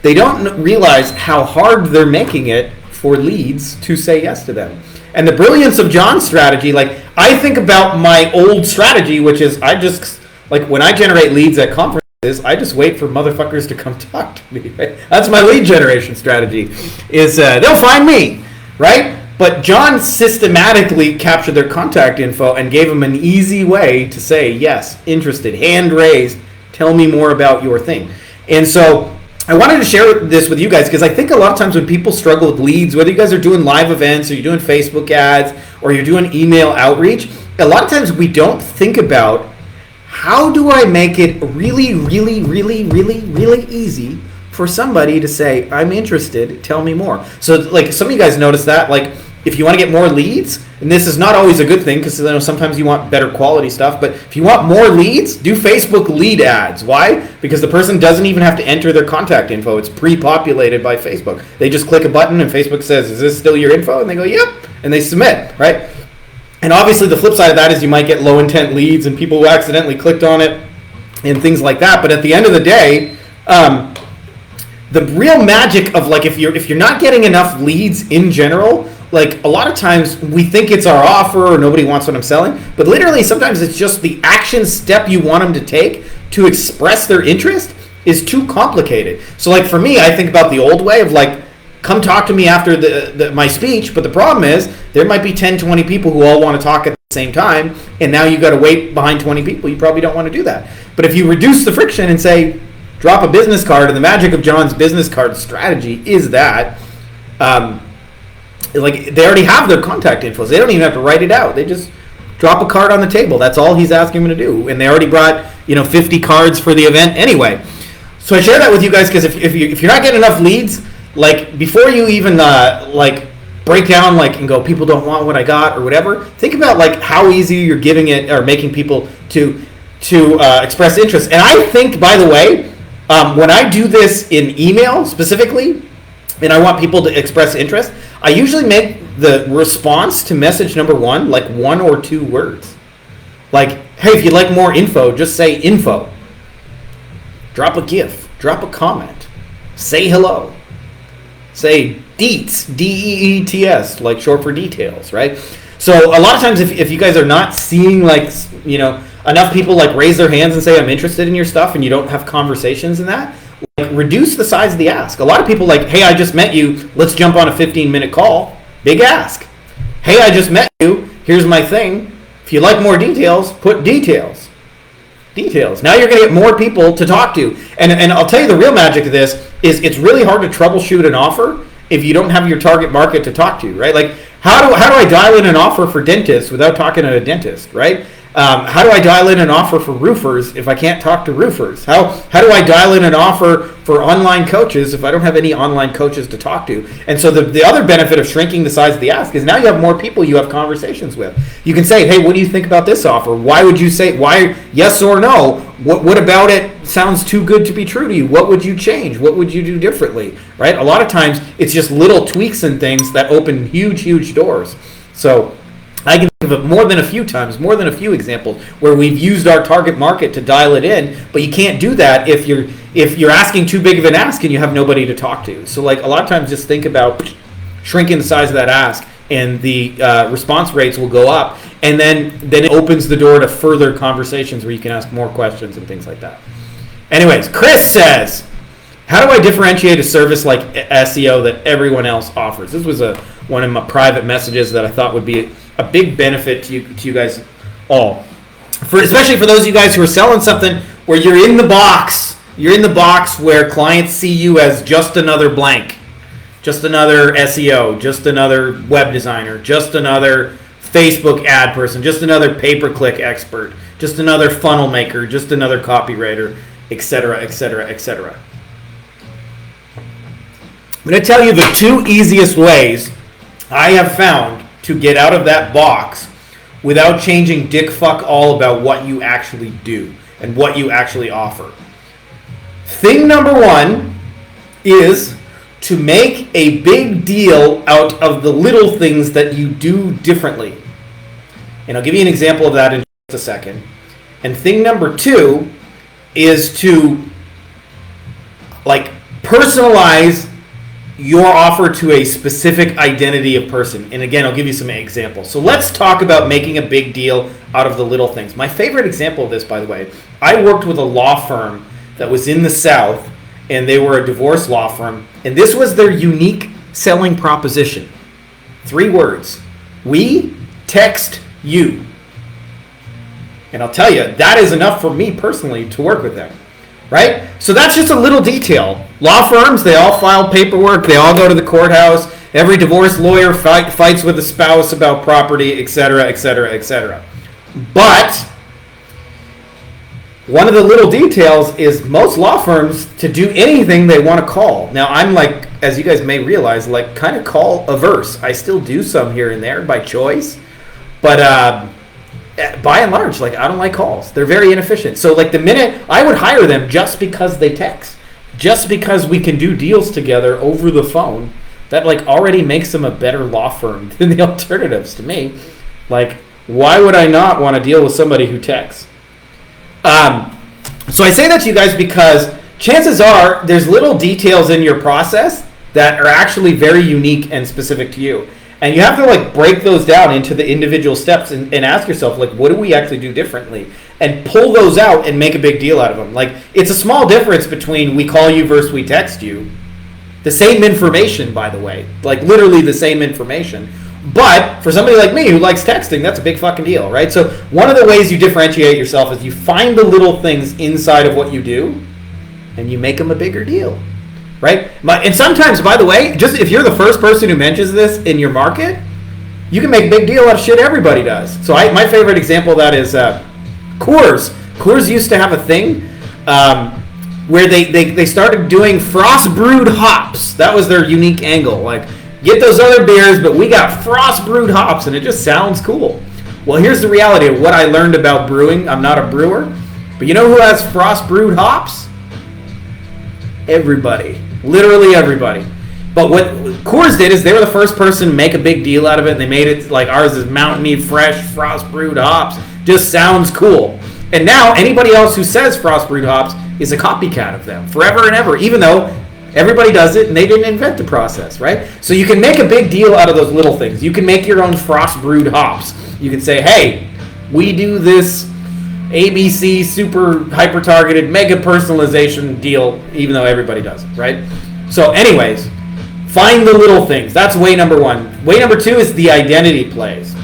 they don't realize how hard they're making it for leads to say yes to them. And the brilliance of John's strategy, like, I think about my old strategy, which is I just, like, when I generate leads at conferences, I just wait for motherfuckers to come talk to me. Right? That's my lead generation strategy. Is they'll find me, right? But John systematically captured their contact info and gave them an easy way to say, yes, interested, hand raised, tell me more about your thing. And so I wanted to share this with you guys because I think a lot of times when people struggle with leads, whether you guys are doing live events or you're doing Facebook ads or you're doing email outreach, a lot of times we don't think about how do I make it really, really, really, really, really easy for somebody to say, I'm interested, tell me more. So like some of you guys notice that, like if you want to get more leads, and this is not always a good thing because sometimes you want better quality stuff, but if you want more leads, do Facebook lead ads. Why? Because the person doesn't even have to enter their contact info. It's pre-populated by Facebook. They just click a button and Facebook says, is this still your info? And they go, yep, and they submit, right? And obviously the flip side of that is you might get low intent leads and people who accidentally clicked on it and things like that. But at the end of the day, the real magic of like if you're not getting enough leads in general, like a lot of times we think it's our offer or nobody wants what I'm selling, but literally sometimes it's just the action step you want them to take to express their interest is too complicated. So like for me, I think about the old way of like, come talk to me after my speech, but the problem is there might be 10, 20 people who all want to talk at the same time, and now you got to wait behind 20 people. You probably don't want to do that. But if you reduce the friction and say, drop a business card, and the magic of John's business card strategy is that like they already have their contact info. So they don't even have to write it out. They just drop a card on the table. That's all he's asking them to do. And they already brought 50 cards for the event anyway. So I share that with you guys because if you're not getting enough leads, like before you even like break down like and go, people don't want what I got or whatever, think about like how easy you're giving it or making people to express interest. And I think, by the way, when I do this in email specifically, and I want people to express interest, I usually make the response to message number 1 like 1 or 2 words. Like, hey, if you'd like more info, just say info. Drop a GIF, drop a comment, say hello. Say DEETS, DEETS, like short for details, right? So a lot of times if you guys are not seeing like, enough people like raise their hands and say I'm interested in your stuff and you don't have conversations in that, like reduce the size of the ask. A lot of people like, hey, I just met you, let's jump on a 15-minute call. Big ask. Hey, I just met you, here's my thing. If you like more details, put details. Details. Now you're going to get more people to talk to. And I'll tell you the real magic of this is it's really hard to troubleshoot an offer if you don't have your target market to talk to, right? Like how do I dial in an offer for dentists without talking to a dentist, right? How do I dial in an offer for roofers if I can't talk to roofers? How do I dial in an offer for online coaches if I don't have any online coaches to talk to? And so the other benefit of shrinking the size of the ask is now you have more people you have conversations with. You can say, hey, what do you think about this offer? Why would you say, why, yes or no? What about it sounds too good to be true to you? What would you change? What would you do differently, right? A lot of times it's just little tweaks and things that open huge, huge doors. So I can think of it more than a few examples where we've used our target market to dial it in, but you can't do that if you're asking too big of an ask and you have nobody to talk to. So like a lot of times just think about shrinking the size of that ask and the response rates will go up, and then it opens the door to further conversations where you can ask more questions and things like that. Anyways, Chris says, how do I differentiate a service like SEO that everyone else offers? This was one of my private messages that I thought would be a big benefit to you guys all. Especially for those of you guys who are selling something where you're in the box. You're in the box where clients see you as just another blank, just another SEO, just another web designer, just another Facebook ad person, just another pay-per-click expert, just another funnel maker, just another copywriter, etc., etc., etc. I'm going to tell you the 2 easiest ways I have found to get out of that box without changing dick fuck all about what you actually do and what you actually offer. Thing number 1 is to make a big deal out of the little things that you do differently. And I'll give you an example of that in just a second. And thing number 2 is to like personalize your offer to a specific identity of person. And again, I'll give you some examples. So let's talk about making a big deal out of the little things. My favorite example of this, by the way, I worked with a law firm that was in the South, and they were a divorce law firm. And this was their unique selling proposition. 3 words. We text you. And I'll tell you, that is enough for me personally to work with them. Right? So that's just a little detail. Law firms, they all file paperwork. They all go to the courthouse. Every divorce lawyer fights with a spouse about property, etc., etc., etc. But one of the little details is most law firms, to do anything, they want to call. Now, I'm like, as you guys may realize, like kind of call averse. I still do some here and there by choice. But by and large, like, I don't like calls. They're very inefficient. So like the minute I would hire them just because they text, just because we can do deals together over the phone, that like already makes them a better law firm than the alternatives to me. Like, why would I not want to deal with somebody who texts? So I say that to you guys because chances are there's little details in your process that are actually very unique and specific to you. And you have to like break those down into the individual steps and ask yourself, like, what do we actually do differently? And pull those out and make a big deal out of them. Like, it's a small difference between we call you versus we text you. The same information, by the way. Like, literally the same information. But for somebody like me who likes texting, that's a big fucking deal, right? So one of the ways you differentiate yourself is you find the little things inside of what you do and you make them a bigger deal. Right? And sometimes, by the way, just if you're the first person who mentions this in your market, you can make a big deal out of shit everybody does. So my favorite example of that is Coors. Coors used to have a thing where they started doing frost brewed hops. That was their unique angle. Like, get those other beers, but we got frost brewed hops, and it just sounds cool. Well, here's the reality of what I learned about brewing. I'm not a brewer, but you know who has frost brewed hops? Everybody. Literally everybody. But what Coors did is they were the first person to make a big deal out of it, and they made it like ours is mountainy, fresh, frost brewed hops. Just sounds cool. And now anybody else who says frost brewed hops is a copycat of them forever and ever, even though everybody does it and they didn't invent the process, right? So you can make a big deal out of those little things. You can make your own frost brewed hops. You can say, hey, we do this ABC super hyper targeted mega personalization deal, even though everybody does it, right? So anyways, find the little things. That's way number 1. Way number 2 is the identity plays.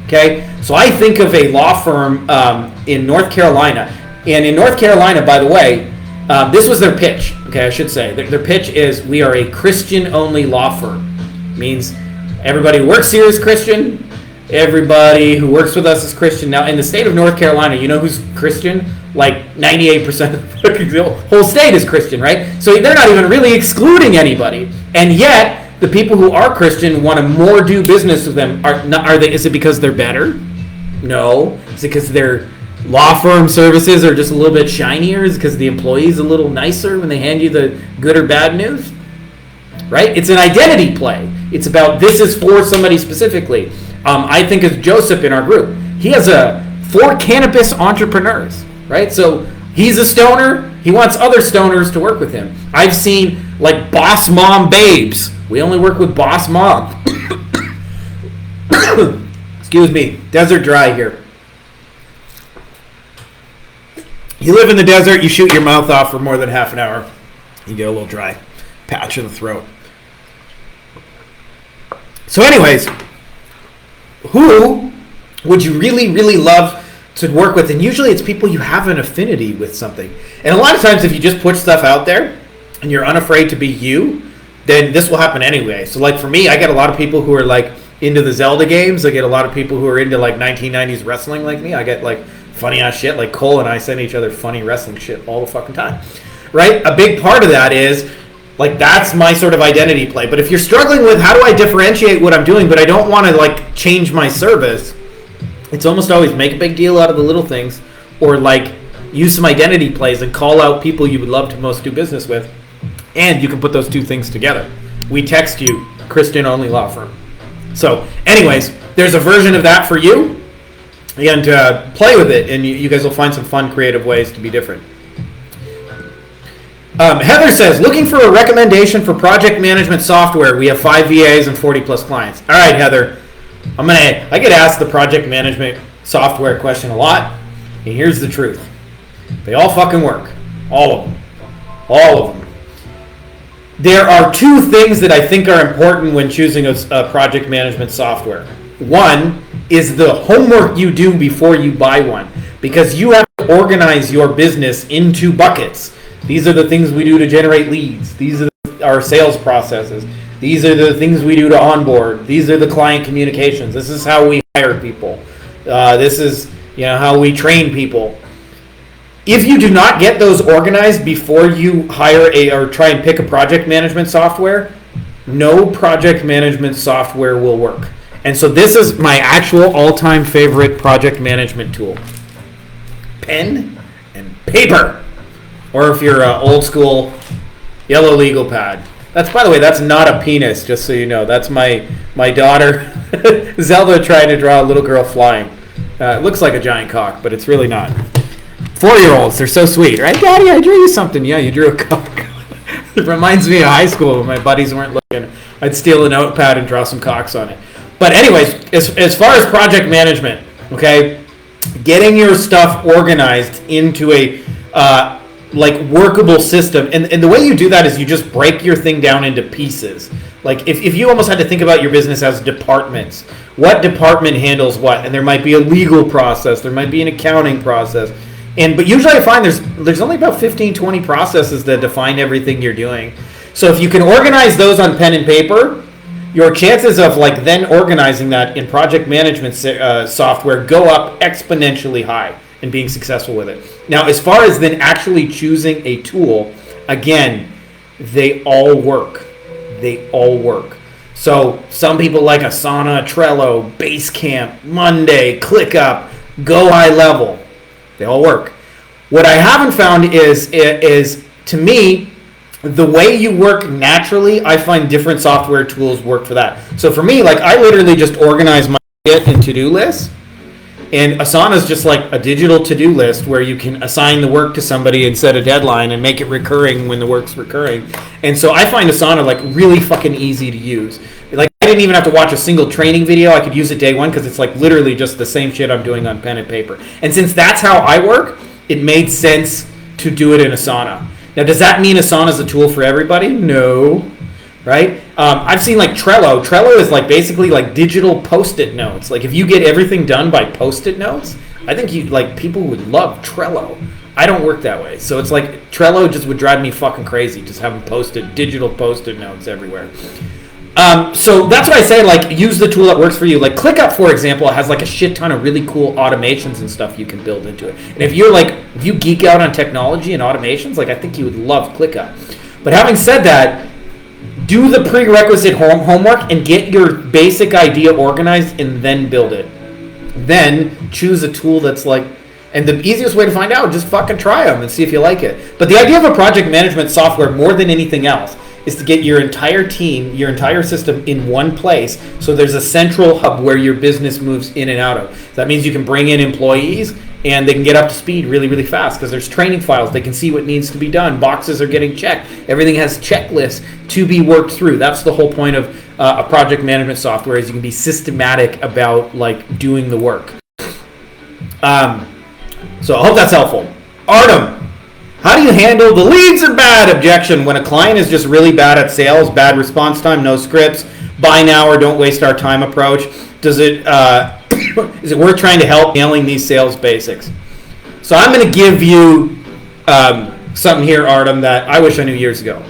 Okay, so I think of a law firm in North Carolina, and in North Carolina, by the way, this was their pitch. Okay, I should say their pitch is we are a Christian-only law firm. Means everybody who works here is Christian. Everybody who works with us is Christian. Now, in the state of North Carolina, you know who's Christian? Like 98% of the whole state is Christian, right? So they're not even really excluding anybody. And yet, the people who are Christian want to more do business with them. Is it because they're better? No. Is it because their law firm services are just a little bit shinier? Is it because the employee's a little nicer when they hand you the good or bad news? Right? It's an identity play. It's about this is for somebody specifically. I think of Joseph in our group. He has 4 cannabis entrepreneurs, right? So he's a stoner. He wants other stoners to work with him. I've seen like boss mom babes. We only work with boss mom. Excuse me. Desert dry here. You live in the desert, you shoot your mouth off for more than half an hour, you get a little dry patch in the throat. So anyways, who would you really, really love to work with? And usually it's people you have an affinity with something. And a lot of times if you just put stuff out there and you're unafraid to be you, then this will happen anyway. So like for me, I get a lot of people who are like into the Zelda games. I get a lot of people who are into like 1990s wrestling like me. I get like funny ass shit. Like Cole and I send each other funny wrestling shit all the fucking time. Right? A big part of that is like that's my sort of identity play. But if you're struggling with how do I differentiate what I'm doing, but I don't want to like change my service, it's almost always make a big deal out of the little things, or like use some identity plays and call out people you would love to most do business with, and you can put those two things together. We text you, Christian only law firm. So anyways, there's a version of that for you, and play with it, and you guys will find some fun creative ways to be different. Heather says, looking for a recommendation for project management software. We have 5 VAs and 40 plus clients. All right, Heather, I get asked the project management software question a lot, and here's the truth. They all fucking work. All of them. All of them. There are two things that I think are important when choosing a project management software. One is the homework you do before you buy one, because you have to organize your business into buckets. These are the things we do to generate leads. These are our sales processes. These are the things we do to onboard. These are the client communications. This is how we hire people. This is how we train people. If you do not get those organized before you hire or try and pick a project management software, no project management software will work. And so this is my actual all-time favorite project management tool. Pen and paper. Or if you're old school, yellow legal pad. By the way, that's not a penis, just so you know. That's my daughter, Zelda, trying to draw a little girl flying. It looks like a giant cock, but it's really not. 4-year-olds, they're so sweet, right? Daddy, I drew you something. Yeah, you drew a cock. It reminds me of high school when my buddies weren't looking. I'd steal a notepad and draw some cocks on it. But anyways, as far as project management, okay, getting your stuff organized into a workable system, and the way you do that is you just break your thing down into pieces. Like if you almost had to think about your business as departments, what department handles what, and there might be a legal process, there might be an accounting process. But usually I find there's only about 15, 20 processes that define everything you're doing. So if you can organize those on pen and paper, your chances of then organizing that in project management software go up exponentially high and being successful with it. Now, as far as then actually choosing a tool, again, they all work. They all work. So some people like Asana, Trello, Basecamp, Monday, ClickUp, Go High Level. They all work. What I haven't found is to me, the way you work naturally, I find different software tools work for that. So for me, I literally just organize my shit in to-do lists. And Asana is just like a digital to-do list where you can assign the work to somebody and set a deadline and make it recurring when the work's recurring. And so I find Asana really fucking easy to use. I didn't even have to watch a single training video. I could use it day one because it's literally just the same shit I'm doing on pen and paper. And since that's how I work, it made sense to do it in Asana. Now, does that mean Asana is a tool for everybody? No. Right? I've seen Trello. Trello is basically digital Post-it notes. If you get everything done by Post-it notes, I think people would love Trello. I don't work that way. So it's Trello just would drive me fucking crazy, just having digital Post-it notes everywhere. So that's what I say, use the tool that works for you. ClickUp, for example, has a shit ton of really cool automations and stuff you can build into it. And if you geek out on technology and automations, I think you would love ClickUp. But having said that, do the prerequisite homework and get your basic idea organized and then build it. Then choose a tool that's and the easiest way to find out, just fucking try them and see if you like it. But the idea of a project management software, more than anything else, is to get your entire team, your entire system in one place, so there's a central hub where your business moves in and out of. That means you can bring in employees and they can get up to speed really, really fast because there's training files. They can see what needs to be done. Boxes are getting checked. Everything has checklists to be worked through. That's the whole point of a project management software, is you can be systematic about doing the work. So I hope that's helpful. Artem, how do you handle the leads are bad objection when a client is just really bad at sales, bad response time, no scripts, buy now or don't waste our time approach? Does it is it worth trying to help nailing these sales basics? So I'm going to give you something here, Artem, that I wish I knew years ago.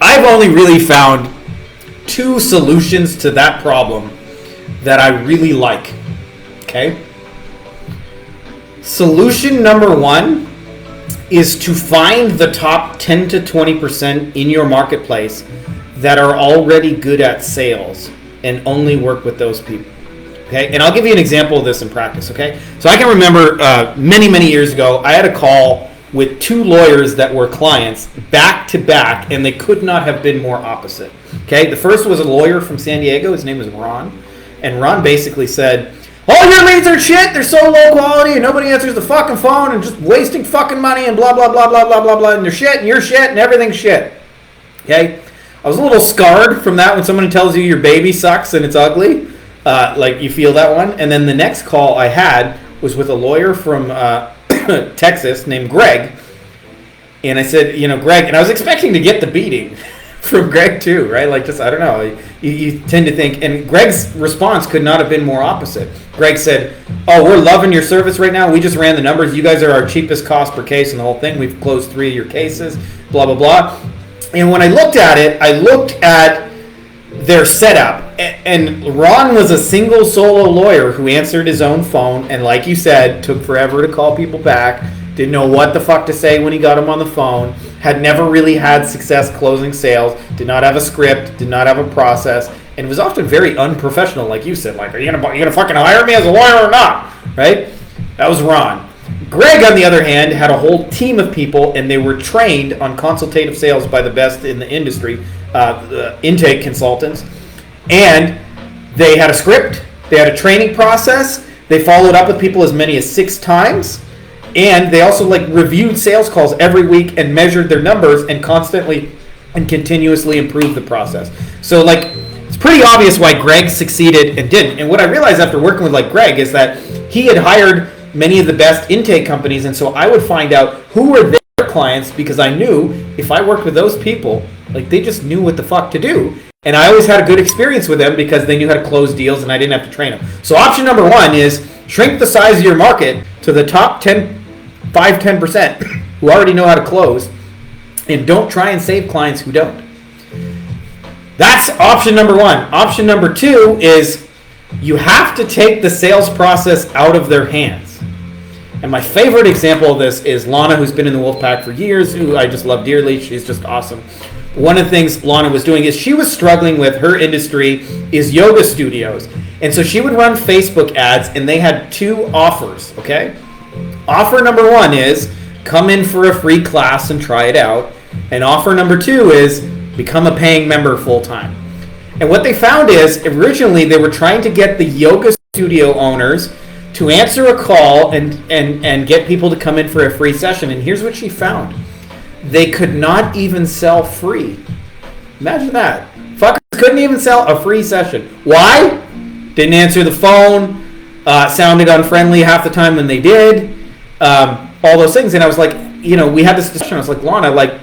I've only really found 2 solutions to that problem that I really like. Okay? Solution number 1 is to find the top 10 to 20% in your marketplace that are already good at sales and only work with those people. Okay? And I'll give you an example of this in practice, okay? So I can remember many, many years ago, I had a call with 2 lawyers that were clients back to back, and they could not have been more opposite. Okay? The first was a lawyer from San Diego. His name was Ron. And Ron basically said, all your leads are shit, they're so low quality, and nobody answers the fucking phone, and just wasting fucking money, and blah, blah, blah, blah, blah, blah, blah, and they're shit, and you're shit, and everything's shit. Okay? I was a little scarred from that when someone tells you your baby sucks and it's ugly. You feel that one. And then the next call I had was with a lawyer from Texas named Greg. And I said, Greg, and I was expecting to get the beating from Greg too, right? Like, just, I don't know. You tend to think, and Greg's response could not have been more opposite. Greg said, oh, we're loving your service right now. We just ran the numbers. You guys are our cheapest cost per case in the whole thing. We've closed 3 of your cases, blah, blah, blah. And when I looked at it, I looked at their setup. And Ron was a single solo lawyer who answered his own phone. And like you said, took forever to call people back. Didn't know what the fuck to say when he got him on the phone. Had never really had success closing sales. Did not have a script. Did not have a process. And was often very unprofessional, like you said. Like, are you gonna fucking hire me as a lawyer or not? Right? That was Ron. Greg, on the other hand, had a whole team of people, and they were trained on consultative sales by the best in the industry, intake consultants. And they had a script. They had a training process. They followed up with people as many as 6 times. And they also reviewed sales calls every week and measured their numbers and constantly and continuously improved the process. So it's pretty obvious why Greg succeeded and didn't. And what I realized after working with Greg is that he had hired many of the best intake companies, and so I would find out who were their clients, because I knew if I worked with those people, they just knew what the fuck to do. And I always had a good experience with them because they knew how to close deals and I didn't have to train them. So option number 1 is shrink the size of your market to the top 5-10% who already know how to close, and don't try and save clients who don't. That's option number 1. Option number 2 is you have to take the sales process out of their hands. And my favorite example of this is Lana, who's been in the Wolfpack for years, who I just love dearly. She's just awesome. One of the things Lana was doing is she was struggling with her industry is yoga studios. And so she would run Facebook ads, and they had 2 offers, okay? Offer number 1 is come in for a free class and try it out. And offer number 2 is become a paying member full time. And what they found is originally they were trying to get the yoga studio owners to answer a call and get people to come in for a free session. And here's what she found. They could not even sell free. Imagine that. Fuckers couldn't even sell a free session. Why? Didn't answer the phone. Sounded unfriendly half the time when they did. All those things. And I was like, we had this discussion. I was like, Lana,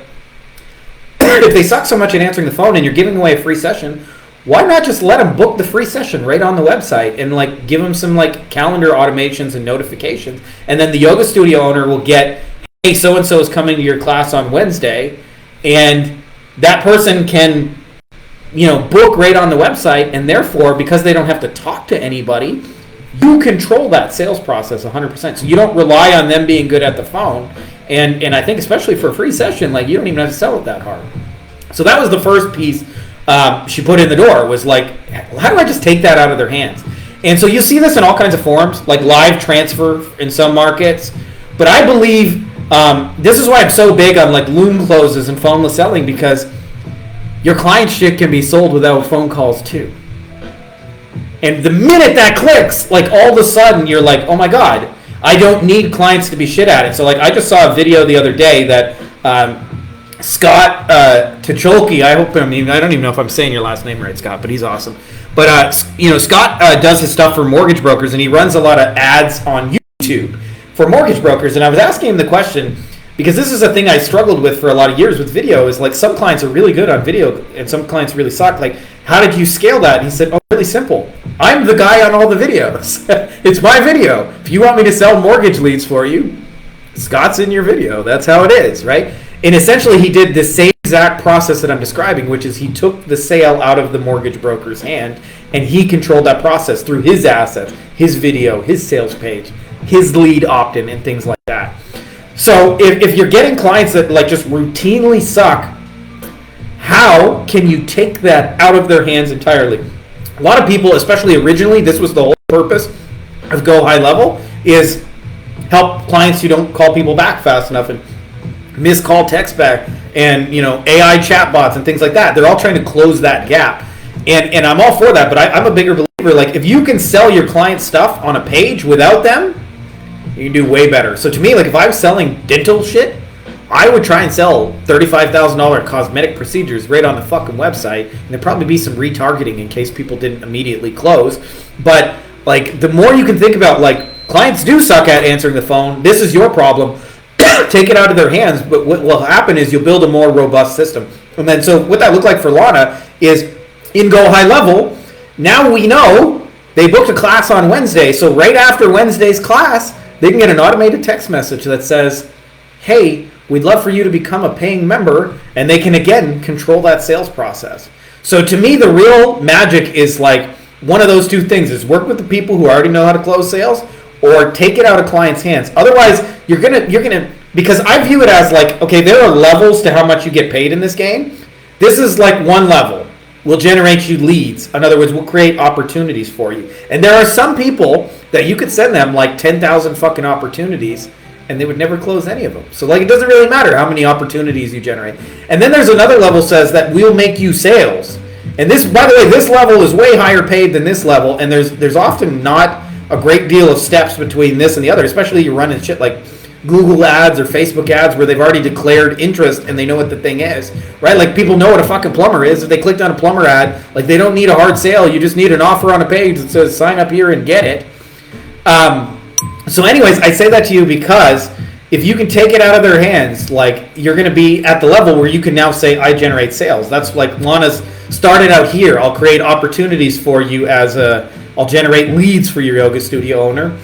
if they suck so much at answering the phone and you're giving away a free session, why not just let them book the free session right on the website and give them some calendar automations and notifications, and then the yoga studio owner will get, hey, so and so is coming to your class on Wednesday, and that person can book right on the website, and therefore because they don't have to talk to anybody, you control that sales process 100%. So you don't rely on them being good at the phone, and I think especially for a free session, you don't even have to sell it that hard. So that was the first piece she put in the door, was how do I just take that out of their hands? And so you see this in all kinds of forms, like live transfer in some markets. But I believe this is why I'm so big on Loom closes and phoneless selling, because your client shit can be sold without phone calls too. And the minute that clicks, all of a sudden you're like, oh my God, I don't need clients to be shit at it. So I just saw a video the other day that Scott Tacholke, I don't even know if I'm saying your last name right, Scott, but he's awesome. But Scott does his stuff for mortgage brokers, and he runs a lot of ads on YouTube for mortgage brokers. And I was asking him the question, because this is a thing I struggled with for a lot of years with video, is some clients are really good on video and some clients really suck. How did you scale that? And he said, oh, really simple. I'm the guy on all the videos. It's my video. If you want me to sell mortgage leads for you, Scott's in your video. That's how it is, right? And essentially he did the same exact process that I'm describing, which is he took the sale out of the mortgage broker's hand, and he controlled that process through his assets, his video, his sales page, his lead opt-in, and things like that. So if you're getting clients that just routinely suck, how can you take that out of their hands entirely? A lot of people, especially originally, this was the whole purpose of Go High Level, is help clients who don't call people back fast enough and miss call text back, and AI chatbots and things like that. They're all trying to close that gap, and I'm all for that. But I'm a bigger believer. If you can sell your client stuff on a page without them, you can do way better. So to me, if I was selling dental shit, I would try and sell $35,000 cosmetic procedures right on the fucking website, and there'd probably be some retargeting in case people didn't immediately close. But the more you can think about, clients do suck at answering the phone. This is your problem. take it out of their hands. But what will happen is you'll build a more robust system. And then so what that looked like for Lana is in Go High Level, now we know they booked a class on Wednesday. So right after Wednesday's class, they can get an automated text message that says, hey, we'd love for you to become a paying member. And they can, again, control that sales process. So to me, the real magic is like one of those two things is work with the people who already know how to close sales or take it out of clients' hands. Otherwise, you're gonna because I view it as like, okay, there are levels to how much you get paid in this game. This is like one level. We'll generate you leads. In other words, we'll create opportunities for you. And there are some people that you could send them like 10,000 fucking opportunities and they would never close any of them. So like it doesn't really matter how many opportunities you generate. And then there's another level says that we'll make you sales. And this, by the way, this level is way higher paid than this level, and there's often not a great deal of steps between this and the other, especially you're running shit like Google ads or Facebook ads where they've already declared interest and they know what the thing is, right? Like people know what a fucking plumber is. If they clicked on a plumber ad, like they don't need a hard sale. You just need an offer on a page that says sign up here and get it. So anyways, I say that to you because if you can take it out of their hands, like you're going to be at the level where you can now say, I generate sales. That's like Lana's started out here. I'll create opportunities for you I'll generate leads for your yoga studio owner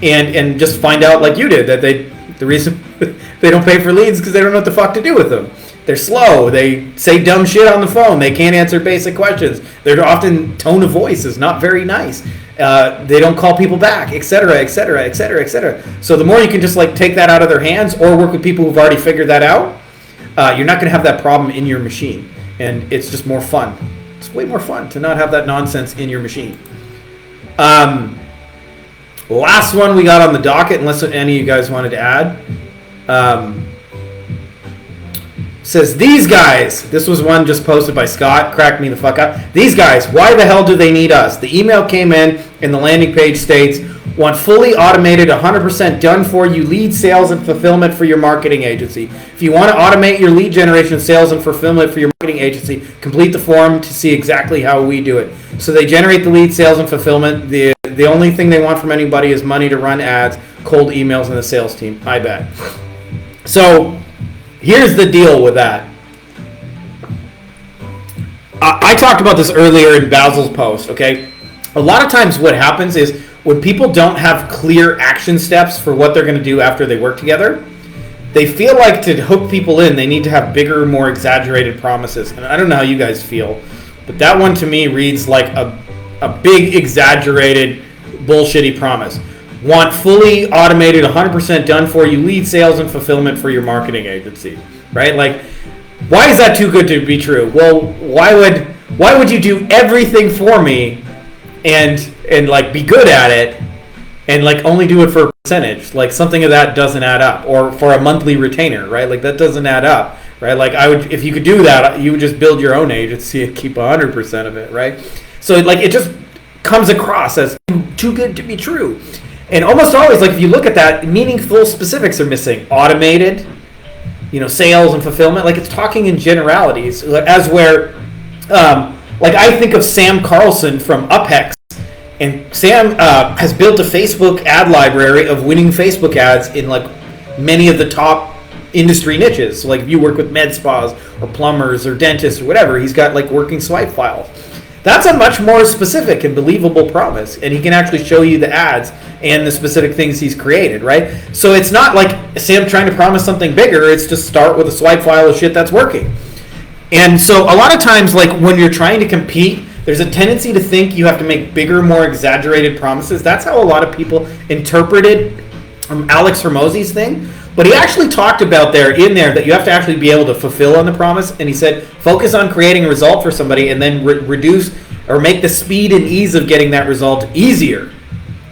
and just find out like you did that the reason they don't pay for leads because they don't know what the fuck to do with them. They're slow. They say dumb shit on the phone. They can't answer basic questions. Their often tone of voice is not very nice. They don't call people back, etc., etc., etc., etc. So the more you can just like take that out of their hands or work with people who've already figured that out, you're not going to have that problem in your machine. And it's just more fun. It's way more fun to not have that nonsense in your machine. Last one we got on the docket, unless any of you guys wanted to add. Says, these guys, this was one just posted by Scott, cracked me the fuck up. These guys, why the hell do they need us? The email came in and the landing page states, want fully automated, 100% done for you lead sales and fulfillment for your marketing agency. If you want to automate your lead generation, sales, and fulfillment for your marketing agency, complete the form to see exactly how we do it. So they generate the lead sales and fulfillment. The only thing they want from anybody is money to run ads, cold emails, and the sales team. I bet. So here's the deal with that. I talked about this earlier in Basil's post, okay? A lot of times what happens is when people don't have clear action steps for what they're going to do after they work together, they feel like to hook people in, they need to have bigger, more exaggerated promises. And I don't know how you guys feel, but that one to me reads like a big, exaggerated, bullshitty promise. Want fully automated, 100% done for you lead sales and fulfillment for your marketing agency, right? Like, why is that too good to be true? Well, why would you do everything for me and like be good at it and like only do it for a percentage? Like something of that doesn't add up. Or for a monthly retainer, right? Like that doesn't add up, right? Like if you could do that, you would just build your own agency and keep 100% of it, right? So like it just comes across as too good to be true. And almost always, like if you look at that, meaningful specifics are missing. Automated, sales and fulfillment. Like it's talking in generalities. As where, like I think of Sam Carlson from UpHex, and Sam has built a Facebook ad library of winning Facebook ads in like many of the top industry niches. So like if you work with med spas or plumbers or dentists or whatever, he's got like working swipe files. That's a much more specific and believable promise, and he can actually show you the ads and the specific things he's created, right? So it's not like Sam trying to promise something bigger. It's just start with a swipe file of shit that's working. And so a lot of times, like when you're trying to compete, there's a tendency to think you have to make bigger, more exaggerated promises. That's how a lot of people interpreted Alex Hormozi's thing. But he actually talked about in there that you have to actually be able to fulfill on the promise. And he said, focus on creating a result for somebody and then reduce or make the speed and ease of getting that result easier,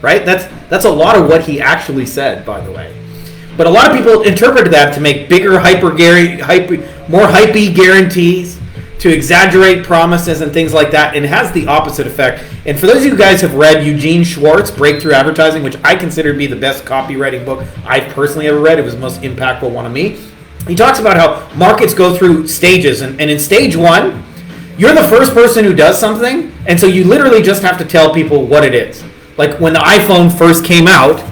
right? That's a lot of what he actually said, by the way. But a lot of people interpreted that to make bigger, more hypey guarantees, to exaggerate promises and things like that, and it has the opposite effect. And for those of you guys who have read Eugene Schwartz, Breakthrough Advertising, which I consider to be the best copywriting book I've personally ever read, it was the most impactful one on me. He talks about how markets go through stages, and in stage one, you're the first person who does something, and so you literally just have to tell people what it is. Like when the iPhone first came out,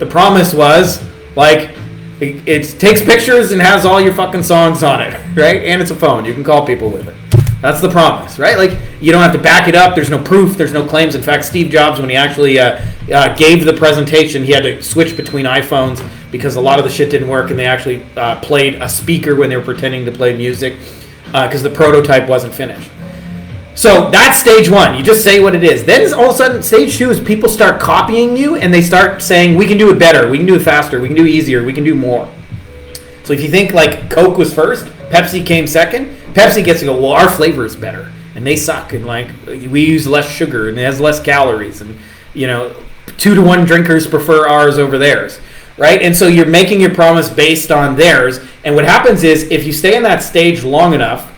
the promise was like, It takes pictures and has all your fucking songs on it, right? And it's a phone. You can call people with it. That's the promise, right? Like, you don't have to back it up. There's no proof. There's no claims. In fact, Steve Jobs, when he actually gave the presentation, he had to switch between iPhones because a lot of the shit didn't work, and they actually played a speaker when they were pretending to play music because the prototype wasn't finished. So that's stage one. You just say what it is. Then all of a sudden, stage two is people start copying you, and they start saying, we can do it better, we can do it faster, we can do it easier, we can do more. So if you think like Coke was first, Pepsi came second, Pepsi gets to go, well, our flavor is better, and they suck, and like we use less sugar, and it has less calories, and 2-to-1 drinkers prefer ours over theirs, right? And so you're making your promise based on theirs, and what happens is if you stay in that stage long enough,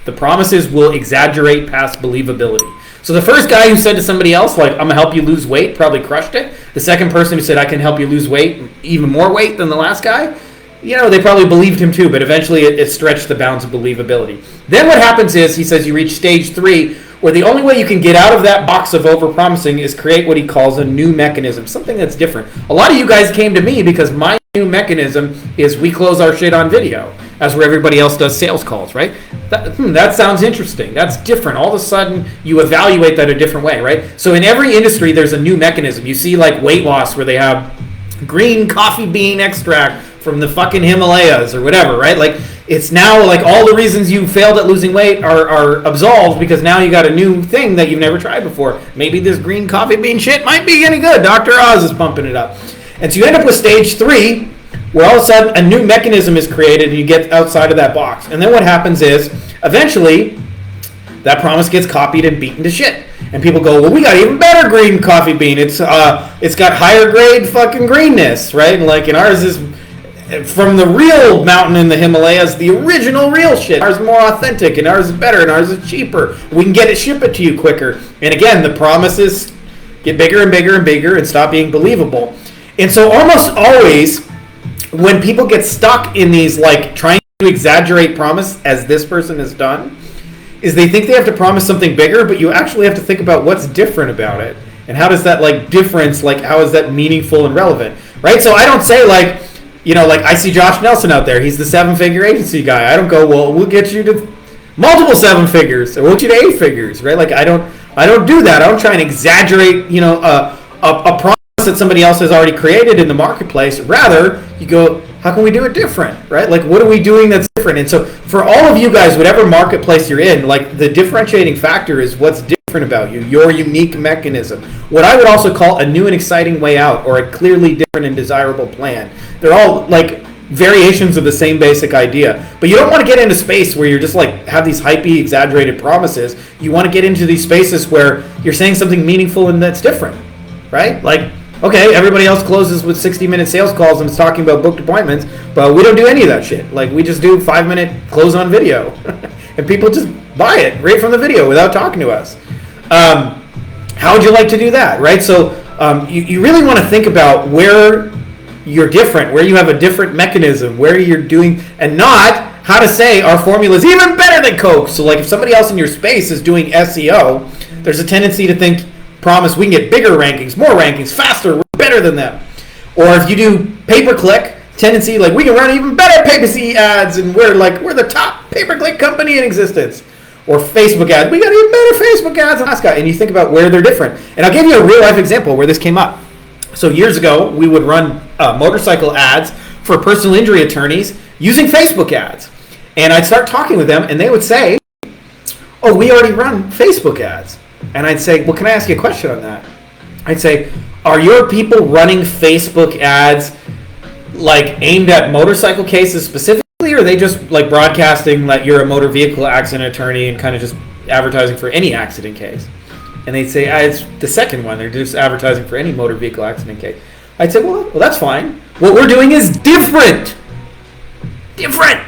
the promises will exaggerate past believability. So the first guy who said to somebody else, like, I'm going to help you lose weight, probably crushed it. The second person who said, I can help you lose weight, even more weight than the last guy, they probably believed him too, but eventually it stretched the bounds of believability. Then what happens is, he says, you reach stage 3, where the only way you can get out of that box of overpromising is create what he calls a new mechanism, something that's different. A lot of you guys came to me because my new mechanism is we close our shit on video. That's where everybody else does sales calls, right? That sounds interesting. That's different. All of a sudden, you evaluate that a different way, right? So in every industry, there's a new mechanism. You see like weight loss where they have green coffee bean extract from the fucking Himalayas or whatever, right? Like, it's now like all the reasons you failed at losing weight are absolved because now you got a new thing that you've never tried before. Maybe this green coffee bean shit might be any good. Dr. Oz is pumping it up. And so you end up with stage 3, where all of a sudden a new mechanism is created and you get outside of that box. And then what happens is, eventually, that promise gets copied and beaten to shit. And people go, well, we got even better green coffee bean. It's got higher grade fucking greenness, right? And like, and ours is from the real mountain in the Himalayas, the original real shit. Ours is more authentic, and ours is better, and ours is cheaper. We can ship it to you quicker. And again, the promises get bigger and bigger and bigger and stop being believable. And so almost always, when people get stuck in these, like, trying to exaggerate promise, as this person has done, is they think they have to promise something bigger, but you actually have to think about what's different about it. And how does that, like, difference, like, how is that meaningful and relevant, right? So I don't say, like, like, I see Josh Nelson out there. He's the 7-figure agency guy. I don't go, well, we'll get you to multiple 7 figures, or we'll get you to 8 figures, right? Like, I don't do that. I don't try and exaggerate, a promise that somebody else has already created in the marketplace. Rather, you go, how can we do it different, right? Like, what are we doing that's different? And so for all of you guys, whatever marketplace you're in, like, the differentiating factor is what's different about you, your unique mechanism. What I would also call a new and exciting way out, or a clearly different and desirable plan. They're all like variations of the same basic idea. But you don't want to get into space where you're just like have these hypey, exaggerated promises. You want to get into these spaces where you're saying something meaningful and that's different, right? Like, okay, everybody else closes with 60-minute sales calls and is talking about booked appointments, but we don't do any of that shit. Like, we just do 5-minute close on video. And people just buy it right from the video without talking to us. How would you like to do that, right? So you really want to think about where you're different, where you have a different mechanism, where you're doing, and not how to say our formula is even better than Coke. So like if somebody else in your space is doing SEO, there's a tendency to think, promise we can get bigger rankings, more rankings, faster, we're better than them. Or if you do pay-per-click, tendency like we can run even better pay-per-see ads and we're the top pay-per-click company in existence. Or Facebook ads, we got even better Facebook ads than last guy. And you think about where they're different. And I'll give you a real life example where this came up. So years ago, we would run motorcycle ads for personal injury attorneys using Facebook ads. And I'd start talking with them and they would say, oh, we already run Facebook ads. And I'd say, well, can I ask you a question on that? I'd say, are your people running Facebook ads like aimed at motorcycle cases specifically, or are they just like broadcasting that you're a motor vehicle accident attorney and kind of just advertising for any accident case? And they'd say, it's the second one. They're just advertising for any motor vehicle accident case. I'd say, well, that's fine. What we're doing is different. Different.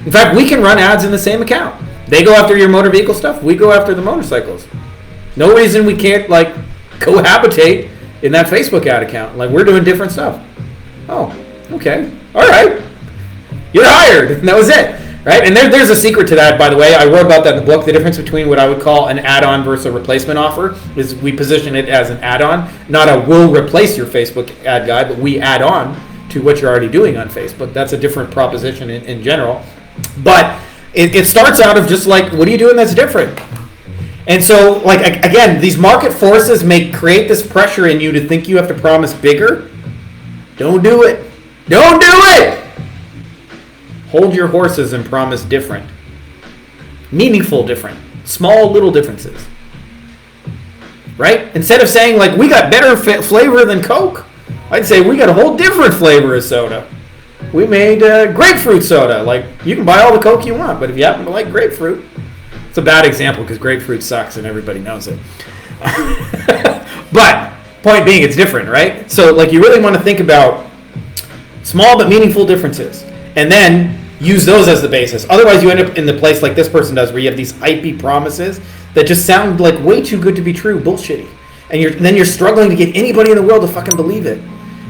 In fact, we can run ads in the same account. They go after your motor vehicle stuff. We go after the motorcycles. No reason we can't like cohabitate in that Facebook ad account. Like, we're doing different stuff. Oh, okay. All right. You're hired. And that was it. Right? And there's a secret to that, by the way. I wrote about that in the book. The difference between what I would call an add-on versus a replacement offer is we position it as an add-on. Not a will replace your Facebook ad guy, but we add on to what you're already doing on Facebook. That's a different proposition in general. But it starts out of just like, what are you doing that's different? And so, like, again, these market forces create this pressure in you to think you have to promise bigger. Don't do it. Don't do it! Hold your horses and promise different. Meaningful different. Small little differences. Right? Instead of saying, like, we got better flavor than Coke, I'd say we got a whole different flavor of soda. We made grapefruit soda. Like, you can buy all the Coke you want, but if you happen to like grapefruit, it's a bad example because grapefruit sucks and everybody knows it. But, point being, it's different, right? So, like, you really want to think about small but meaningful differences. And then use those as the basis. Otherwise, you end up in the place like this person does, where you have these hypey promises that just sound like way too good to be true, bullshitty. And then you're struggling to get anybody in the world to fucking believe it.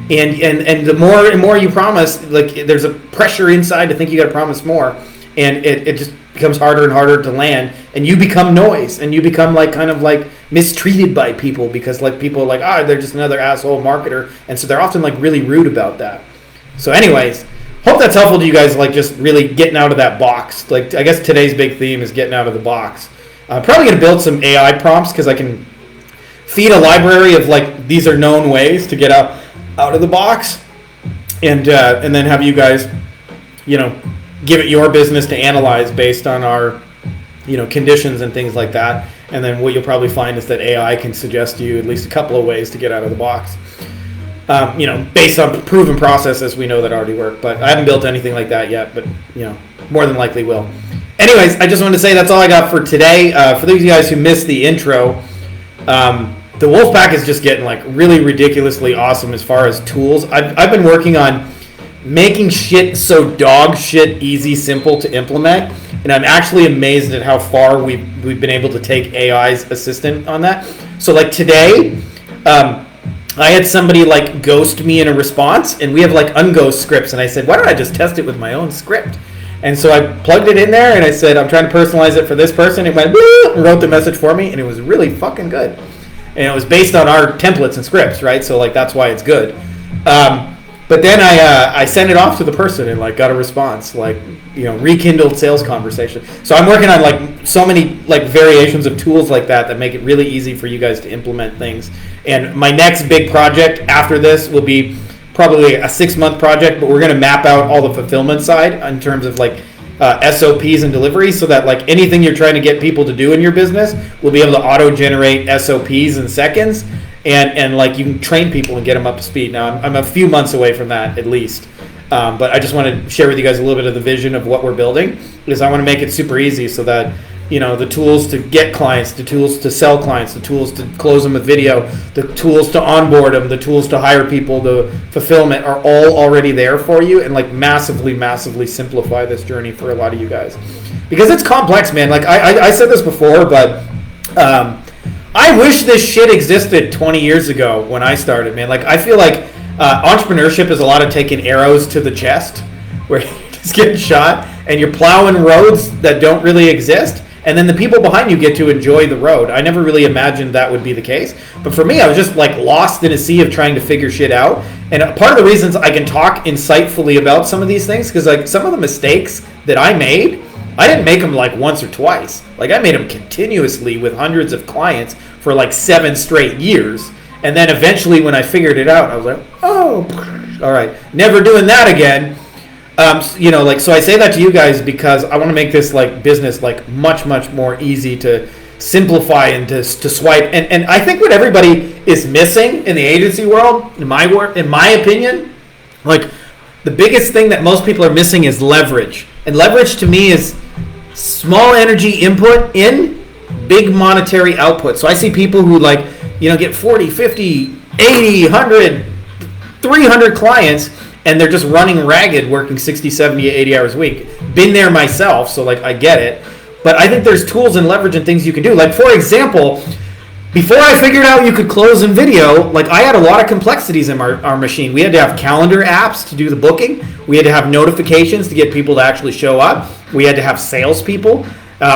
And the more and more you promise, like, there's a pressure inside to think you got to promise more, and it just becomes harder and harder to land, and you become noise, and you become like kind of like mistreated by people because like people are like, they're just another asshole marketer, and so they're often like really rude about that. So, anyways, hope that's helpful to you guys, like just really getting out of that box. Like, I guess today's big theme is getting out of the box. I'm probably gonna build some AI prompts because I can feed a library of like these are known ways to get out of the box, and then have you guys, give it your business to analyze based on our, conditions and things like that. And then what you'll probably find is that AI can suggest to you at least a couple of ways to get out of the box, based on proven processes we know that already work. But I haven't built anything like that yet, but more than likely will. Anyways, I just wanted to say that's all I got for today. For those of you guys who missed the intro, the Wolfpack is just getting like really ridiculously awesome as far as tools. I've been working on making shit so dog shit easy, simple to implement, and I'm actually amazed at how far we've been able to take AI's assistant on that. So like today, I had somebody like ghost me in a response, and we have like unghost scripts, and I said, why don't I just test it with my own script? And so I plugged it in there, and I said, I'm trying to personalize it for this person. It went and wrote the message for me, and it was really fucking good. And it was based on our templates and scripts, right? So like that's why it's good. But then I sent it off to the person and like got a response, like rekindled sales conversation. So I'm working on like so many like variations of tools like that make it really easy for you guys to implement things. And my next big project after this will be probably a 6-month project, but we're going to map out all the fulfillment side in terms of like SOPs and delivery, so that like anything you're trying to get people to do in your business will be able to auto-generate SOPs in seconds, and like you can train people and get them up to speed. Now I'm a few months away from that at least, but I just want to share with you guys a little bit of the vision of what we're building, because I want to make it super easy so that the tools to get clients, the tools to sell clients, the tools to close them with video, the tools to onboard them, the tools to hire people, the fulfillment are all already there for you, and like massively simplify this journey for a lot of you guys. Because it's complex, man. Like I said this before, but I wish this shit existed 20 years ago when I started, man. Like I feel like entrepreneurship is a lot of taking arrows to the chest, where you're just getting shot and you're plowing roads that don't really exist. And then the people behind you get to enjoy the road. I never really imagined that would be the case. But for me, I was just like lost in a sea of trying to figure shit out. And part of the reasons I can talk insightfully about some of these things, because like some of the mistakes that I made, I didn't make them like once or twice. Like I made them continuously with hundreds of clients for like 7 straight years. And then eventually when I figured it out, I was like, oh, all right, never doing that again. So I say that to you guys because I want to make this like business like much more easy to simplify and to swipe. And I think what everybody is missing in the agency world, in my opinion, like the biggest thing that most people are missing is leverage. And leverage to me is small energy input in big monetary output. So I see people who like, get 40, 50, 80, 100, 300 clients, and they're just running ragged, working 60, 70, 80 hours a week. Been there myself, so like I get it. But I think there's tools and leverage and things you can do. Like for example, before I figured out you could close in video, like I had a lot of complexities in our machine. We had to have calendar apps to do the booking. We had to have notifications to get people to actually show up. We had to have salespeople.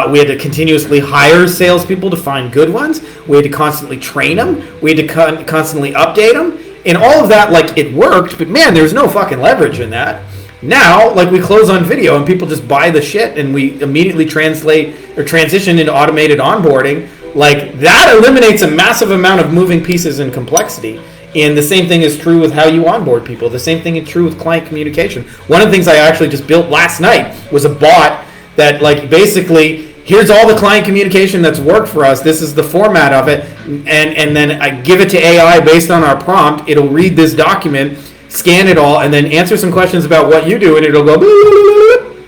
We had to continuously hire salespeople to find good ones. We had to constantly train them. We had to constantly update them. And all of that, like, it worked, but man, there's no fucking leverage in that. Now, like, we close on video and people just buy the shit and we immediately translate or transition into automated onboarding. Like, that eliminates a massive amount of moving pieces and complexity. And the same thing is true with how you onboard people. The same thing is true with client communication. One of the things I actually just built last night was a bot that, like, basically, here's all the client communication that's worked for us. This is the format of it. And then I give it to AI based on our prompt. It'll read this document, scan it all, and then answer some questions about what you do, and it'll go,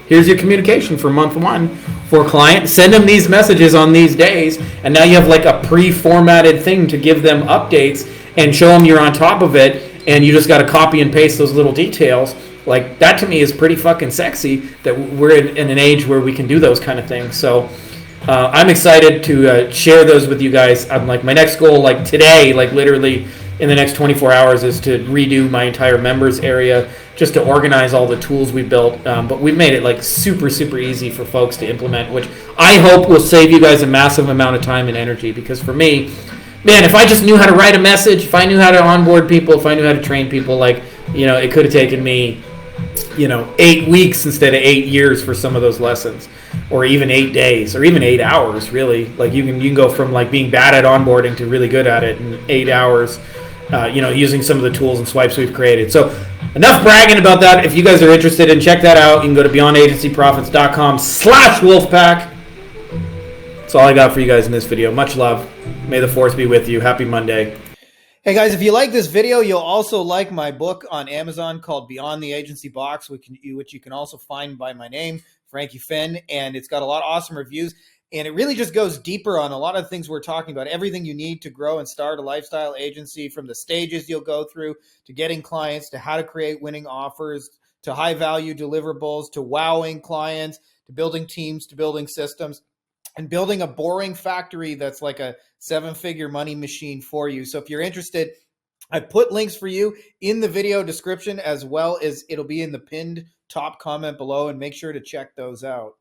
here's your communication for month 1 for a client. Send them these messages on these days, and now you have like a pre-formatted thing to give them updates and show them you're on top of it, and you just got to copy and paste those little details. Like, that to me is pretty fucking sexy that we're in an age where we can do those kind of things. So I'm excited to share those with you guys. I'm like, my next goal, like today, like literally in the next 24 hours, is to redo my entire members area just to organize all the tools we built. But we've made it like super, super easy for folks to implement, which I hope will save you guys a massive amount of time and energy. Because for me, man, if I just knew how to write a message, if I knew how to onboard people, if I knew how to train people, like, you know, it could have taken me, 8 weeks instead of 8 years for some of those lessons, or even 8 days, or even 8 hours. Really, like you can go from like being bad at onboarding to really good at it in 8 hours. Using some of the tools and swipes we've created. So enough bragging about that. If you guys are interested in, check that out. You can go to beyondagencyprofits.com/wolfpack. That's all I got for you guys in this video. Much love. May the force be with you. Happy Monday. Hey guys, if you like this video, you'll also like my book on Amazon called Beyond the Agency Box, which you can also find by my name, Frankie Fihn, and it's got a lot of awesome reviews, and it really just goes deeper on a lot of things we're talking about, everything you need to grow and start a lifestyle agency, from the stages you'll go through to getting clients, to how to create winning offers, to high value deliverables, to wowing clients, to building teams, to building systems, and building a boring factory that's like a 7-figure money machine for you. So if you're interested, I put links for you in the video description, as well as it'll be in the pinned top comment below, and make sure to check those out.